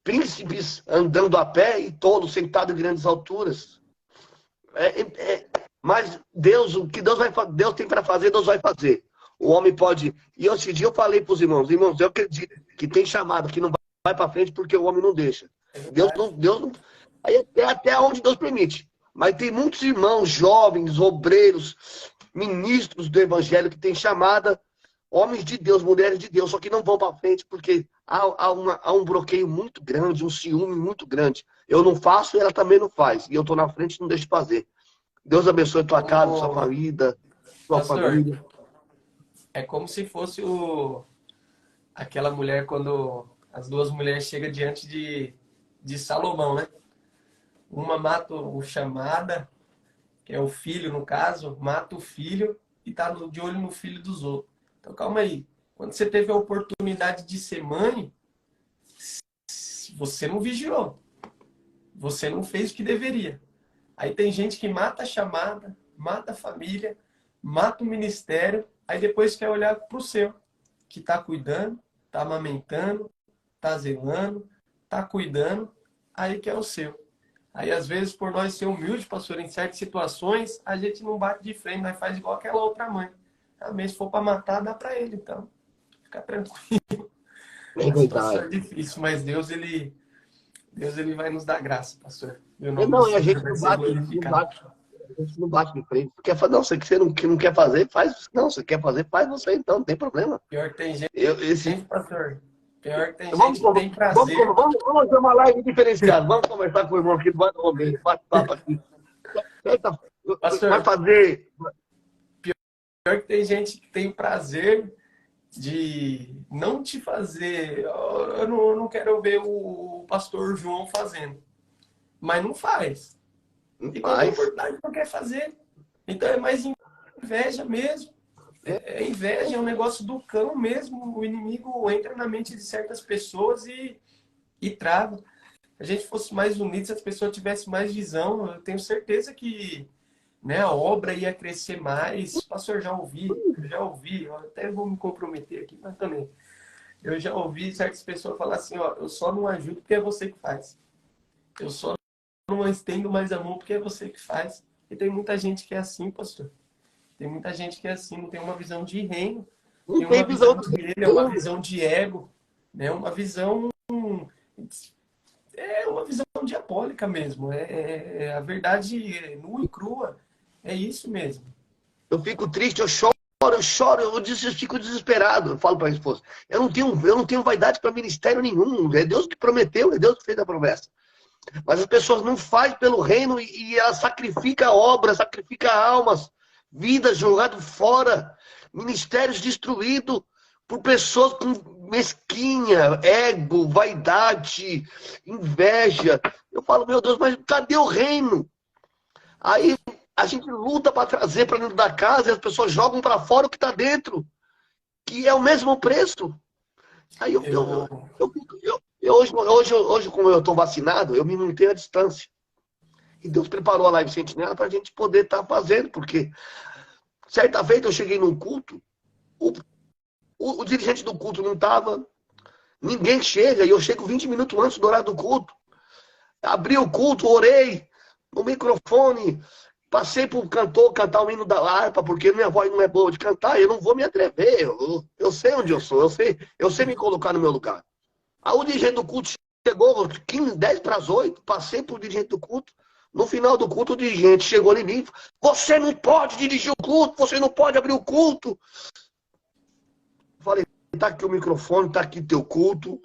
príncipes andando a pé e todos sentados em grandes alturas. Mas Deus, o que Deus tem para fazer, Deus vai fazer. O homem pode... E esse dia eu falei para os irmãos, eu acredito que tem chamado, que não vai para frente porque o homem não deixa. Deus não... Aí é até onde Deus permite. Mas tem muitos irmãos, jovens, obreiros, ministros do evangelho que têm chamada, homens de Deus, mulheres de Deus, só que não vão para frente porque há um bloqueio muito grande, um ciúme muito grande. Eu não faço e ela também não faz. E eu estou na frente e não deixo de fazer. Deus abençoe tua casa, sua família, sua família. É como se fosse aquela mulher quando as duas mulheres chegam diante de Salomão, né? Uma mata o chamada, que é o filho no caso, mata o filho e tá de olho no filho dos outros. Então calma aí. Quando você teve a oportunidade de ser mãe, você não vigiou. Você não fez o que deveria. Aí tem gente que mata a chamada, mata a família, mata o ministério, aí depois quer olhar para o seu, que está cuidando, está amamentando, está zelando, está cuidando, aí quer o seu. Aí, às vezes, por nós ser humilde, pastor, em certas situações, a gente não bate de frente, mas faz igual aquela outra mãe. Também, se for para matar, dá para ele, então. Fica tranquilo. É A situação é verdade. difícil, mas Deus, ele vai nos dar graça, pastor. E o nome do Não, e a Senhor gente vai não ser bate, não glorificado. bate. A gente não bate de frente. Quer fazer, não, você não quer fazer, faz. Não, você quer fazer, faz você então, não tem problema. Pior que tem Esse, gente, pastor. Pior que tem vamos, gente que tem prazer. vamos fazer uma live diferenciada. Vamos conversar com o irmão aqui do Romero, bate-papo aqui. Certa- Vai Pastor, fazer. pior que tem gente que tem o prazer de não te fazer. Eu não quero ver o pastor João fazendo. Mas não faz. E quando tem Faz. oportunidade, não quer fazer. Então é mais inveja mesmo. É inveja, é um negócio do cão mesmo. O inimigo entra na mente de certas pessoas e trava. Se a gente fosse mais unido, se as pessoas tivessem mais visão, eu tenho certeza que, né, a obra ia crescer mais. Pastor, eu já ouvi, eu até vou me comprometer aqui, mas também. Eu já ouvi certas pessoas falar assim, ó, eu só não ajudo porque é você que faz. Eu só não estendo mais a mão porque é você que faz. E tem muita gente que é assim, pastor. Tem muita gente que é assim, não tem uma visão de reino, Não tem tem uma visão visão do de ele, é uma mundo. visão de ego, né? Uma visão uma visão diabólica mesmo. A verdade nua e crua. É isso mesmo. Eu fico triste, eu fico desesperado. Eu falo para a esposa, eu não tenho vaidade para ministério nenhum. É Deus que prometeu, é Deus que fez a promessa. Mas as pessoas não fazem pelo reino e ela sacrifica obras, sacrifica almas, vidas jogadas fora, ministérios destruídos por pessoas com mesquinha, ego, vaidade, inveja. Eu falo, meu Deus, mas cadê o reino? Aí a gente luta para trazer para dentro da casa e as pessoas jogam para fora o que está dentro, que é o mesmo preço. Aí Eu, hoje, como eu estou vacinado, eu me mantenho à distância. E Deus preparou a Live Sentinela para a gente poder estar fazendo, porque certa feita eu cheguei num culto, o, o dirigente do culto não estava, ninguém chega, e eu chego 20 minutos antes do horário do culto. Abri o culto, orei no microfone, passei para o cantor cantar o hino da harpa, porque minha voz não é boa de cantar, eu não vou me atrever, eu sei onde eu sou, eu sei me colocar no meu lugar. Aí o dirigente do culto chegou 15, 10 para as 8, passei para o dirigente do culto. No final do culto, o dirigente chegou em mim e falou, você não pode dirigir o culto, você não pode abrir o culto. Eu falei, tá aqui o microfone, tá aqui teu culto,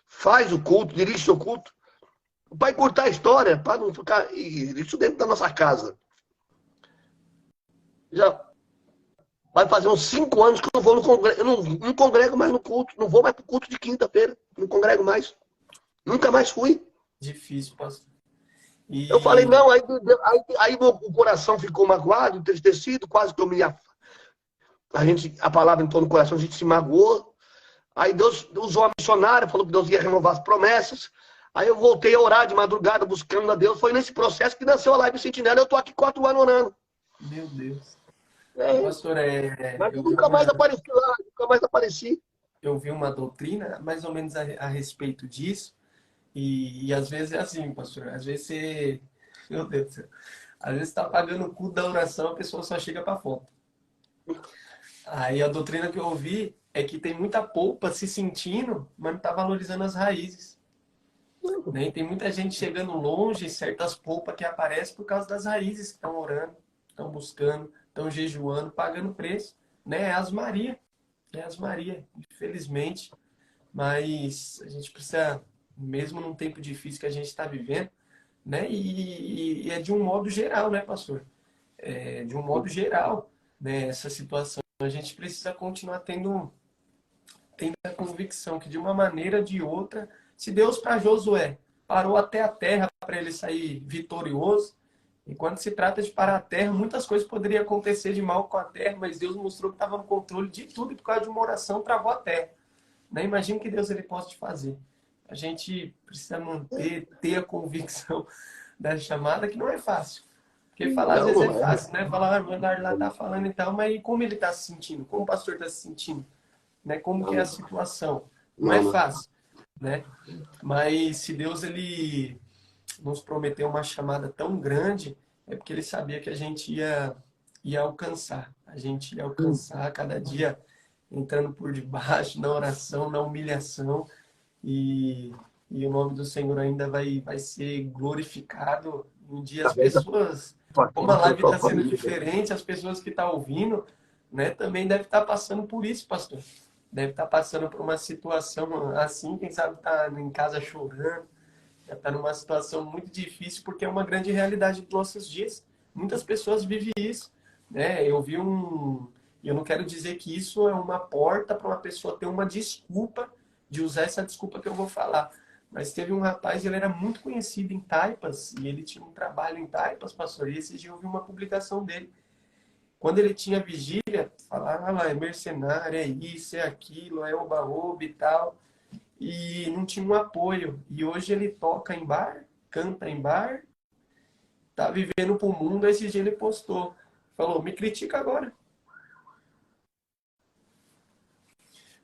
faz o culto, dirige seu culto. Para encurtar a história, para não ficar isso dentro da nossa casa. Já vai fazer uns 5 anos que eu não vou no congrego, eu não congrego mais no culto, não vou mais pro culto de quinta-feira, não congrego mais. Nunca mais fui. difícil, pastor. Eu falei, E não, aí o coração ficou magoado, entristecido, quase que eu me. A palavra entrou no coração, a gente se magoou. Aí Deus usou a missionária, falou que Deus ia renovar as promessas. Aí eu voltei a orar de madrugada, buscando a Deus. Foi nesse processo que nasceu a Live Sentinela. Eu tô aqui 4 anos orando. meu Deus. E, É, pastor, mas eu nunca mais apareci lá, nunca mais apareci. eu vi uma doutrina mais ou menos a respeito disso. E às vezes é assim, pastor. Às vezes você. Meu Deus do céu. Às vezes você está pagando o culto da oração, a pessoa só chega para foto. Aí a doutrina que eu ouvi é que tem muita polpa se sentindo, mas não está valorizando as raízes. Né? E tem muita gente chegando longe, certas polpas que aparecem por causa das raízes que estão orando, estão buscando, estão jejuando, pagando preço. Né? É as Maria. É as Maria, infelizmente. Mas a gente precisa, mesmo num tempo difícil que a gente está vivendo, né? E é de um modo geral, né, pastor? De um modo geral, né, essa situação. A gente precisa continuar tendo a convicção que de uma maneira ou de outra, se Deus para Josué parou até a terra para ele sair vitorioso, e quando se trata de parar a terra, muitas coisas poderiam acontecer de mal com a terra, mas Deus mostrou que estava no controle de tudo e por causa de uma oração travou a terra. Né? Imagina que Deus ele possa te fazer. A gente precisa manter, ter a convicção da chamada, que não é fácil. Porque falar às Não, vezes é não é. fácil, né? Falar, ah, o Leonardo lá tá falando e tal, mas como ele está se sentindo? Como o pastor está se sentindo? Né? Como que é a Não, situação? Não é não, não. fácil, né? Mas se Deus ele nos prometeu uma chamada tão grande, é porque ele sabia que a gente ia alcançar. A gente ia alcançar cada dia entrando por debaixo, na oração, na humilhação, e, e o nome do Senhor ainda vai ser glorificado um dia. As Através da pessoas, como a partida live pela está tua sendo família. diferente, as pessoas que estão ouvindo, né, também devem estar passando por isso, pastor. Deve estar passando por uma situação assim, quem sabe está em casa chorando, está numa situação muito difícil, porque é uma grande realidade dos nossos dias. Muitas pessoas vivem isso, né? Eu vi eu não quero dizer que isso é uma porta para uma pessoa ter uma desculpa de usar essa desculpa que eu vou falar. Mas teve um rapaz, ele era muito conhecido em Taipas, e ele tinha um trabalho em Taipas, pastor, e esses dias eu vi uma publicação dele. Quando ele tinha vigília, falava, é mercenário, é isso, é aquilo, é oba-oba e tal, e não tinha um apoio. E hoje ele toca em bar, canta em bar, tá vivendo pro mundo. Esse dia ele postou, falou, me critica agora.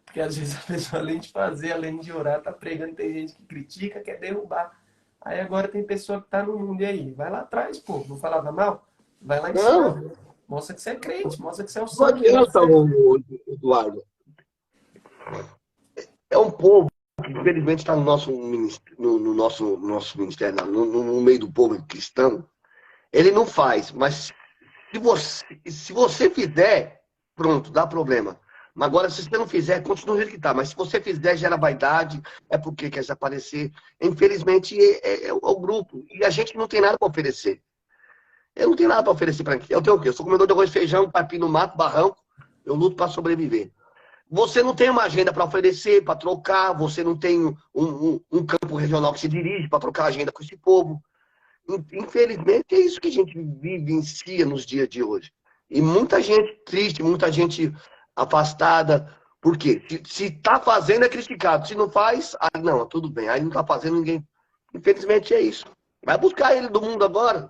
Porque às vezes a pessoa, além de fazer, além de orar, tá pregando, tem gente que critica, quer derrubar. Aí agora tem pessoa que tá no mundo, e aí? Vai lá atrás, pô, não falava mal? Vai lá em Não, cima. Mostra que você é crente, mostra que você é o não sangue da adianta, fé. Eduardo. É um povo que, infelizmente, está no nosso ministério, no meio do povo cristão. Ele não faz, mas se você fizer, pronto, dá problema. Mas agora, se você não fizer, continua do jeito que está. Mas se você fizer, gera vaidade, é porque quer se aparecer. Infelizmente, é o grupo. E a gente não tem nada para oferecer. Eu não tenho nada para oferecer para aqui. Eu tenho o quê? Eu sou comedor de arroz e feijão, papi no mato, barranco. Eu luto para sobreviver. Você não tem uma agenda para oferecer, para trocar. Você não tem um campo regional que se dirige para trocar agenda com esse povo. Infelizmente, é isso que a gente vivencia nos dias de hoje. E muita gente triste, muita gente afastada. Por quê? Se está fazendo, é criticado. Se não faz, aí não, tudo bem. Aí não está fazendo, ninguém. Infelizmente, é isso. Vai buscar ele do mundo agora.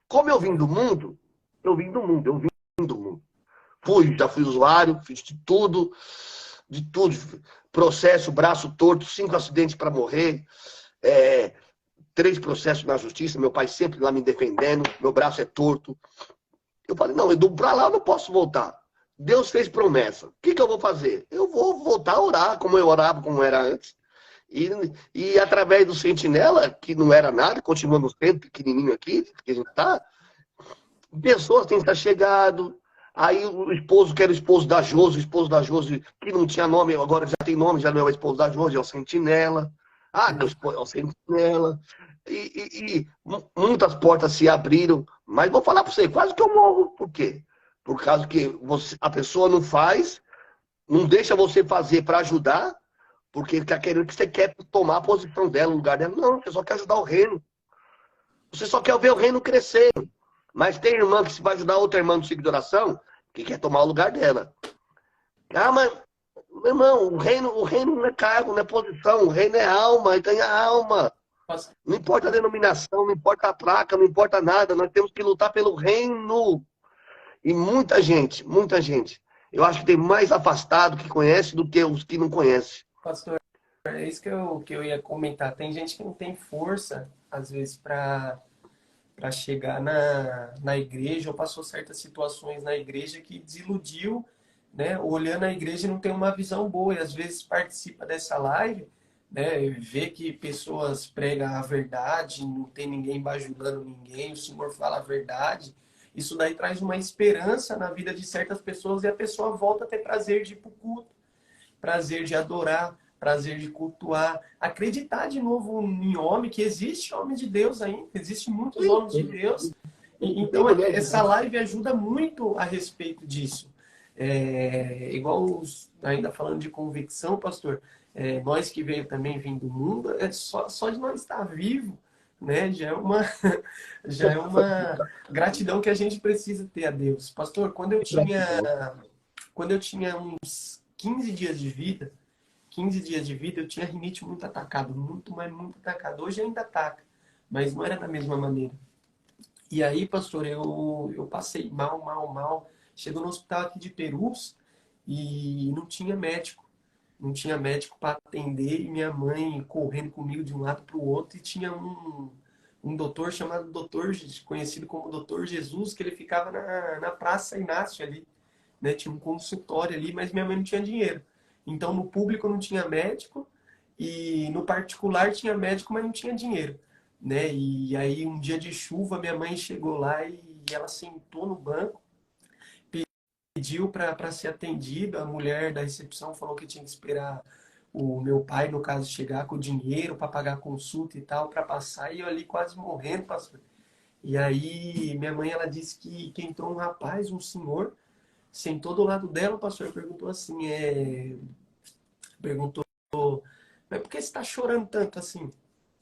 Como eu vim do mundo, eu vim do mundo. Já fui usuário, fiz de tudo. Processo, braço torto, 5 acidentes para morrer. É, 3 processos na justiça, meu pai sempre lá me defendendo, meu braço é torto. Eu falei, não, Edu, pra lá eu não posso voltar. Deus fez promessa. O que eu vou fazer? Eu vou voltar a orar, como eu orava, como era antes. E através do Sentinela, que não era nada, continuando sendo pequenininho aqui, que a gente tá, pessoas têm estar chegado. Aí o esposo, que era o esposo o esposo da Josi, que não tinha nome, agora já tem nome, já não é o esposo da Josi, é o Sentinela. Ah, que é o Sentinela. E muitas portas se abriram, mas vou falar para você, quase que eu morro. Por quê? Por causa que a pessoa não faz, não deixa você fazer para ajudar, porque está querendo que você quer tomar a posição dela, o lugar dela. Não, você só quer ajudar o reino. Você só quer ver o reino crescer. Mas tem irmã que se vai ajudar outra irmã no ciclo de oração, que quer tomar o lugar dela. Ah, mas, meu irmão, o reino não é cargo, não é posição, o reino é alma, e ganha alma. Não importa a denominação, não importa a placa, não importa nada, nós temos que lutar pelo reino. E muita gente, eu acho que tem mais afastado que conhece do que os que não conhecem. Pastor, é isso que eu ia comentar. Tem gente que não tem força, às vezes, para chegar na igreja, ou passou certas situações na igreja que desiludiu, né? Olhando a igreja e não tem uma visão boa, e às vezes participa dessa live, né? Vê que pessoas pregam a verdade, não tem ninguém bajulando ninguém, o Senhor fala a verdade. Isso daí traz uma esperança na vida de certas pessoas, e a pessoa volta a ter prazer de ir para o culto, prazer de adorar, prazer de cultuar, acreditar de novo em homem, que existe homem de Deus ainda, existe muitos homens de Deus. Tem Então, mulher de essa Deus. live ajuda muito a respeito disso. Igual ainda falando de convicção, pastor, nós que veio também vindo do mundo, só de nós estar vivo, né, já é uma gratidão que a gente precisa ter a Deus. Pastor, quando eu tinha uns 15 dias de vida, 15 dias de vida, eu tinha rinite muito atacado, muito, mas muito atacado. Hoje ainda ataca, mas não era da mesma maneira. E aí, pastor, eu passei mal, mal, mal. Chego no hospital aqui de Perus e não tinha médico. Não tinha médico para atender, e minha mãe correndo comigo de um lado para o outro, e tinha um doutor chamado conhecido como Doutor Jesus, que ele ficava na Praça Inácio ali, né? Tinha um consultório ali, mas minha mãe não tinha dinheiro. Então, no público não tinha médico e no particular tinha médico, mas não tinha dinheiro, né? E aí, um dia de chuva, minha mãe chegou lá e ela sentou no banco, pediu para ser atendida. A mulher da recepção falou que tinha que esperar o meu pai, no caso, chegar com o dinheiro para pagar a consulta e tal, para passar. E eu ali quase morrendo, pastor. E aí, minha mãe, ela disse que entrou um rapaz, um senhor, sentou do lado dela, o pastor perguntou assim, perguntou, mas por que você está chorando tanto assim?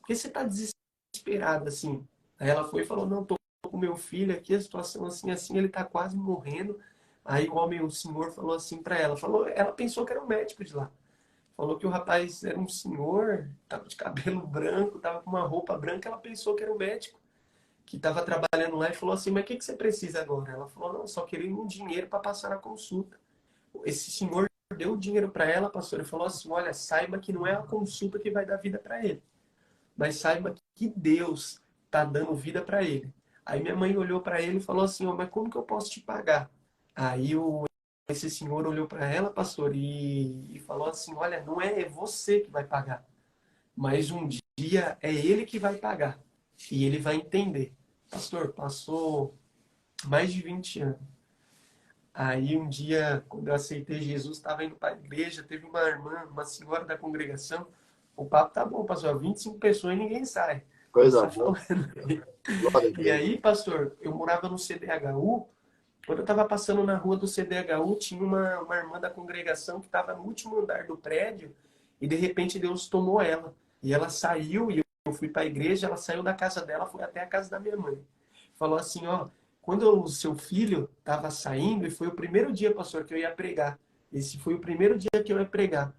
Por que você está desesperada assim? Aí ela foi e falou, não, tô com meu filho aqui, a situação assim, assim, ele está quase morrendo. Aí o senhor falou assim para ela, ela pensou que era um médico de lá. Falou que o rapaz era um senhor, estava de cabelo branco, estava com uma roupa branca, ela pensou que era um médico que estava trabalhando lá e falou assim, mas o que você precisa agora? Ela falou, não, só queria um dinheiro para passar na consulta. Esse senhor deu o dinheiro para ela, pastor, e falou assim, olha, saiba que não é a consulta que vai dar vida para ele, mas saiba que Deus está dando vida para ele. Aí minha mãe olhou para ele e falou assim, oh, mas como que eu posso te pagar? Aí esse senhor olhou para ela, pastor, e falou assim, olha, não é você que vai pagar, mas um dia é ele que vai pagar. E ele vai entender. Pastor, passou mais de 20 anos. Aí um dia, quando eu aceitei Jesus, estava indo para a igreja, teve uma irmã, uma senhora da congregação. O papo tá bom, pastor, 25 pessoas e ninguém sai. Coisa Tá boa. falando. Glória a E Deus. aí, pastor, eu morava no CDHU. Quando eu estava passando na rua do CDHU, tinha uma irmã da congregação que estava no último andar do prédio e de repente Deus tomou ela. E ela saiu e eu fui para a igreja, ela saiu da casa dela, foi até a casa da minha mãe. Falou assim, ó, quando o seu filho estava saindo, e foi o primeiro dia, pastor, que eu ia pregar. Esse foi o primeiro dia que eu ia pregar.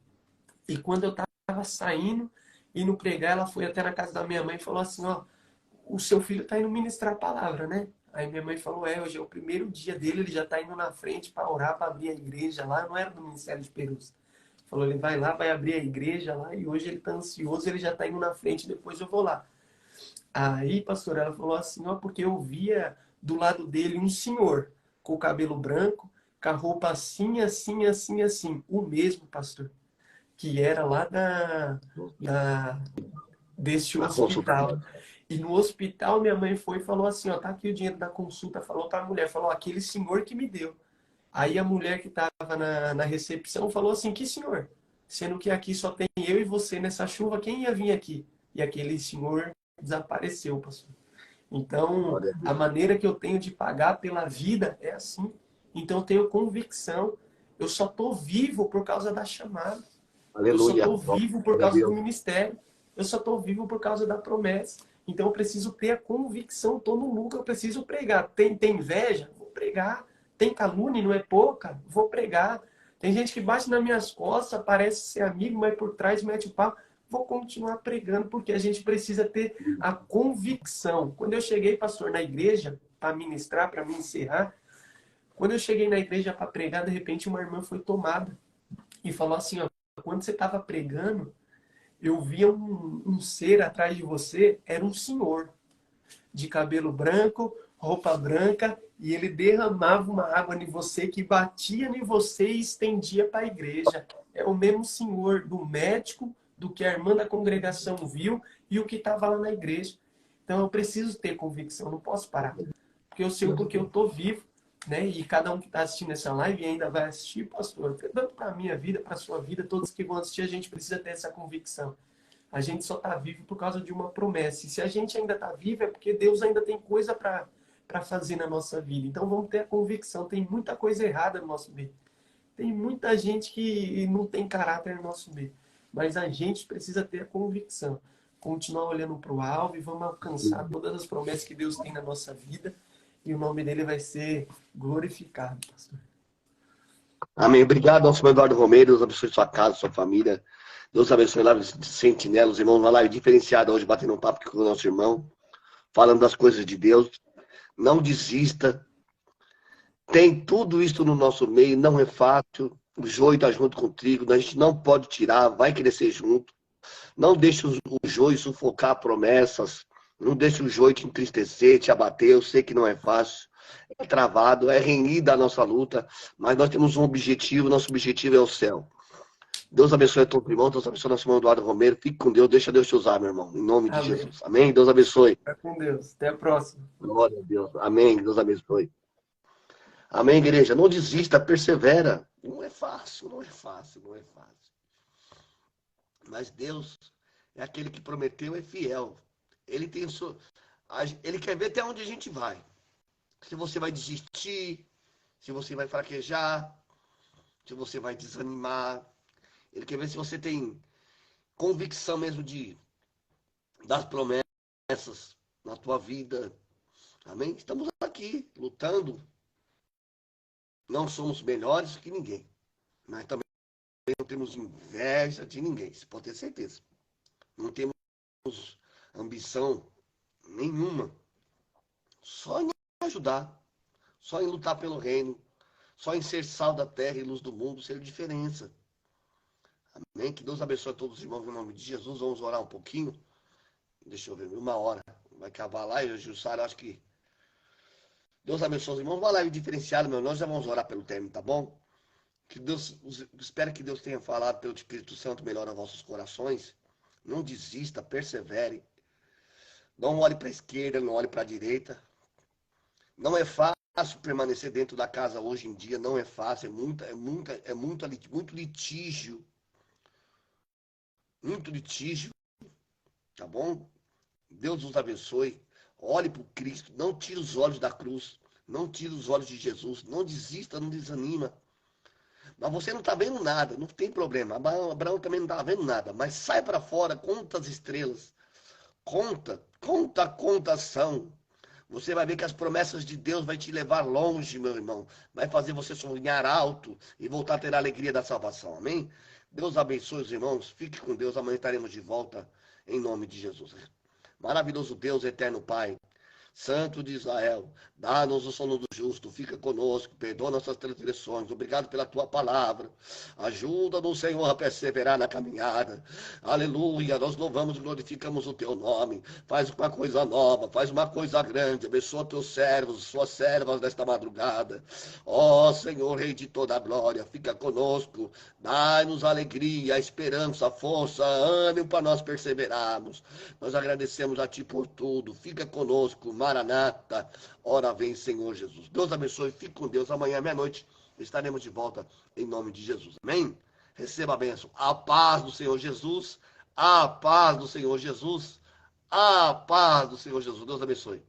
E quando eu estava saindo, indo pregar, ela foi até na casa da minha mãe e falou assim, ó, o seu filho está indo ministrar a palavra, né? Aí minha mãe falou, hoje é o primeiro dia dele, ele já está indo na frente para orar, para abrir a igreja lá, não era do Ministério de Perus. Falou, ele vai lá, vai abrir a igreja lá, e hoje ele está ansioso, ele já está indo na frente, depois eu vou lá. Aí, pastor, ela falou assim, ó, porque eu via do lado dele um senhor com o cabelo branco, com a roupa assim, assim, assim, assim. O mesmo, pastor, que era lá deste Na consulta. hospital. E no hospital, minha mãe foi e falou assim, ó, tá aqui o dinheiro da consulta. Falou para a mulher, falou, aquele senhor que me deu. Aí a mulher que estava na recepção falou assim, que senhor? Sendo que aqui só tem eu e você nessa chuva, quem ia vir aqui? E aquele senhor desapareceu, pastor. Então, Glória a a Deus. maneira que eu tenho de pagar pela vida é assim. Então, eu tenho convicção. Eu só estou vivo por causa da chamada. Eu só Aleluia. estou vivo por Glória a causa do Deus. ministério. Eu só estou vivo por causa da promessa. Então, eu preciso ter a convicção. Estou no lucro, eu preciso pregar. Tem inveja? Vou pregar. Tem calúnia, não é pouca? Vou pregar. Tem gente que bate nas minhas costas, parece ser amigo, mas por trás mete o pau. Vou continuar pregando, porque a gente precisa ter a convicção. Quando eu cheguei, pastor, na igreja, para ministrar, para me encerrar, quando eu cheguei na igreja para pregar, de repente uma irmã foi tomada e falou assim, ó, quando você estava pregando, eu via um ser atrás de você, era um senhor, de cabelo branco, roupa branca, e ele derramava uma água em você que batia em você e estendia para a igreja. É o mesmo senhor do médico, do que a irmã da congregação viu e o que estava lá na igreja. Então eu preciso ter convicção, não posso parar. Porque eu sei porque eu estou vivo, né? E cada um que está assistindo essa live e ainda vai assistir, pastor, tanto para a minha vida, para a sua vida, todos que vão assistir, a gente precisa ter essa convicção. A gente só está vivo por causa de uma promessa. E se a gente ainda está vivo, é porque Deus ainda tem coisa para fazer na nossa vida. Então vamos ter a convicção. Tem muita coisa errada no nosso meio. Tem muita gente que não tem caráter no nosso meio. Mas a gente precisa ter a convicção. Continuar olhando para o alvo e vamos alcançar todas as promessas que Deus tem na nossa vida. E o nome dele vai ser glorificado, pastor. Amém. Obrigado ao senhor Eduardo Romero. Deus abençoe sua casa, sua família. Deus abençoe a live de Sentinela, os irmãos. Uma live diferenciada hoje, batendo um papo com o nosso irmão, falando das coisas de Deus. Não desista. Tem tudo isso no nosso meio, não é fácil. O joio está junto com o trigo, a gente não pode tirar, vai crescer junto. Não deixe o joio sufocar promessas, Não deixe o joio te entristecer, te abater. Eu sei que não é fácil. É travado, é renhida a nossa luta, mas nós temos um objetivo, nosso objetivo é o céu. Deus abençoe a todos os irmãos, Deus abençoe nosso irmão Eduardo Romero. Fique com Deus, deixa Deus te usar, meu irmão, em nome de Amém. Jesus. Amém? Deus abençoe. Fica com Deus. Até a próxima. Glória a Deus. Amém. Deus abençoe. Amém, igreja. Não desista, persevera. Não é fácil, não é fácil, não é fácil. Mas Deus é aquele que prometeu, é fiel. Ele tem Ele quer ver até onde a gente vai. Se você vai desistir, se você vai fraquejar, se você vai desanimar. Ele quer ver se você tem convicção mesmo das promessas na tua vida. Amém? Estamos aqui lutando. Não somos melhores que ninguém. Mas também não temos inveja de ninguém. Você pode ter certeza. Não temos ambição nenhuma. Só em ajudar. Só em lutar pelo reino. Só em ser sal da terra e luz do mundo. Ser diferença. Amém? Que Deus abençoe a todos os irmãos em nome de Jesus. Vamos orar um pouquinho. Deixa eu ver, 1 hora. Vai acabar lá. Eu e o Jussara, acho que Deus abençoe os irmãos. Uma live diferenciada, meu. Nós já vamos orar pelo término, tá bom? Que Deus, espero que Deus tenha falado pelo Espírito Santo melhor aos vossos corações. Não desista, persevere. Não olhe para a esquerda, não olhe para a direita. Não é fácil permanecer dentro da casa hoje em dia, não é fácil, muito litígio. Muito litígio, tá bom? Deus nos abençoe. Olhe para o Cristo, não tire os olhos da cruz, não tire os olhos de Jesus, não desista, não desanima. Mas você não está vendo nada, não tem problema. Abraão também não estava vendo nada, mas sai para fora, conta as estrelas. Conta a contação. Você vai ver que as promessas de Deus vai te levar longe, meu irmão. Vai fazer você sonhar alto e voltar a ter a alegria da salvação. Amém? Deus abençoe os irmãos. Fique com Deus. Amanhã estaremos de volta em nome de Jesus. Maravilhoso Deus, eterno Pai, Santo de Israel, dá-nos o sono do justo, fica conosco, perdoa nossas transgressões, obrigado pela tua palavra, ajuda-nos, Senhor, a perseverar na caminhada, aleluia, nós louvamos e glorificamos o teu nome, faz uma coisa nova, faz uma coisa grande, abençoa teus servos, suas servas nesta madrugada, ó Senhor, Rei de toda a glória, fica conosco, dai-nos a alegria, a esperança, a força, ânimo para nós perseverarmos, nós agradecemos a ti por tudo, fica conosco, Maranata, ora vem, Senhor Jesus. Deus abençoe, fique com Deus. Amanhã, meia-noite, estaremos de volta em nome de Jesus. Amém? Receba a bênção. A paz do Senhor Jesus. A paz do Senhor Jesus. A paz do Senhor Jesus. Deus abençoe.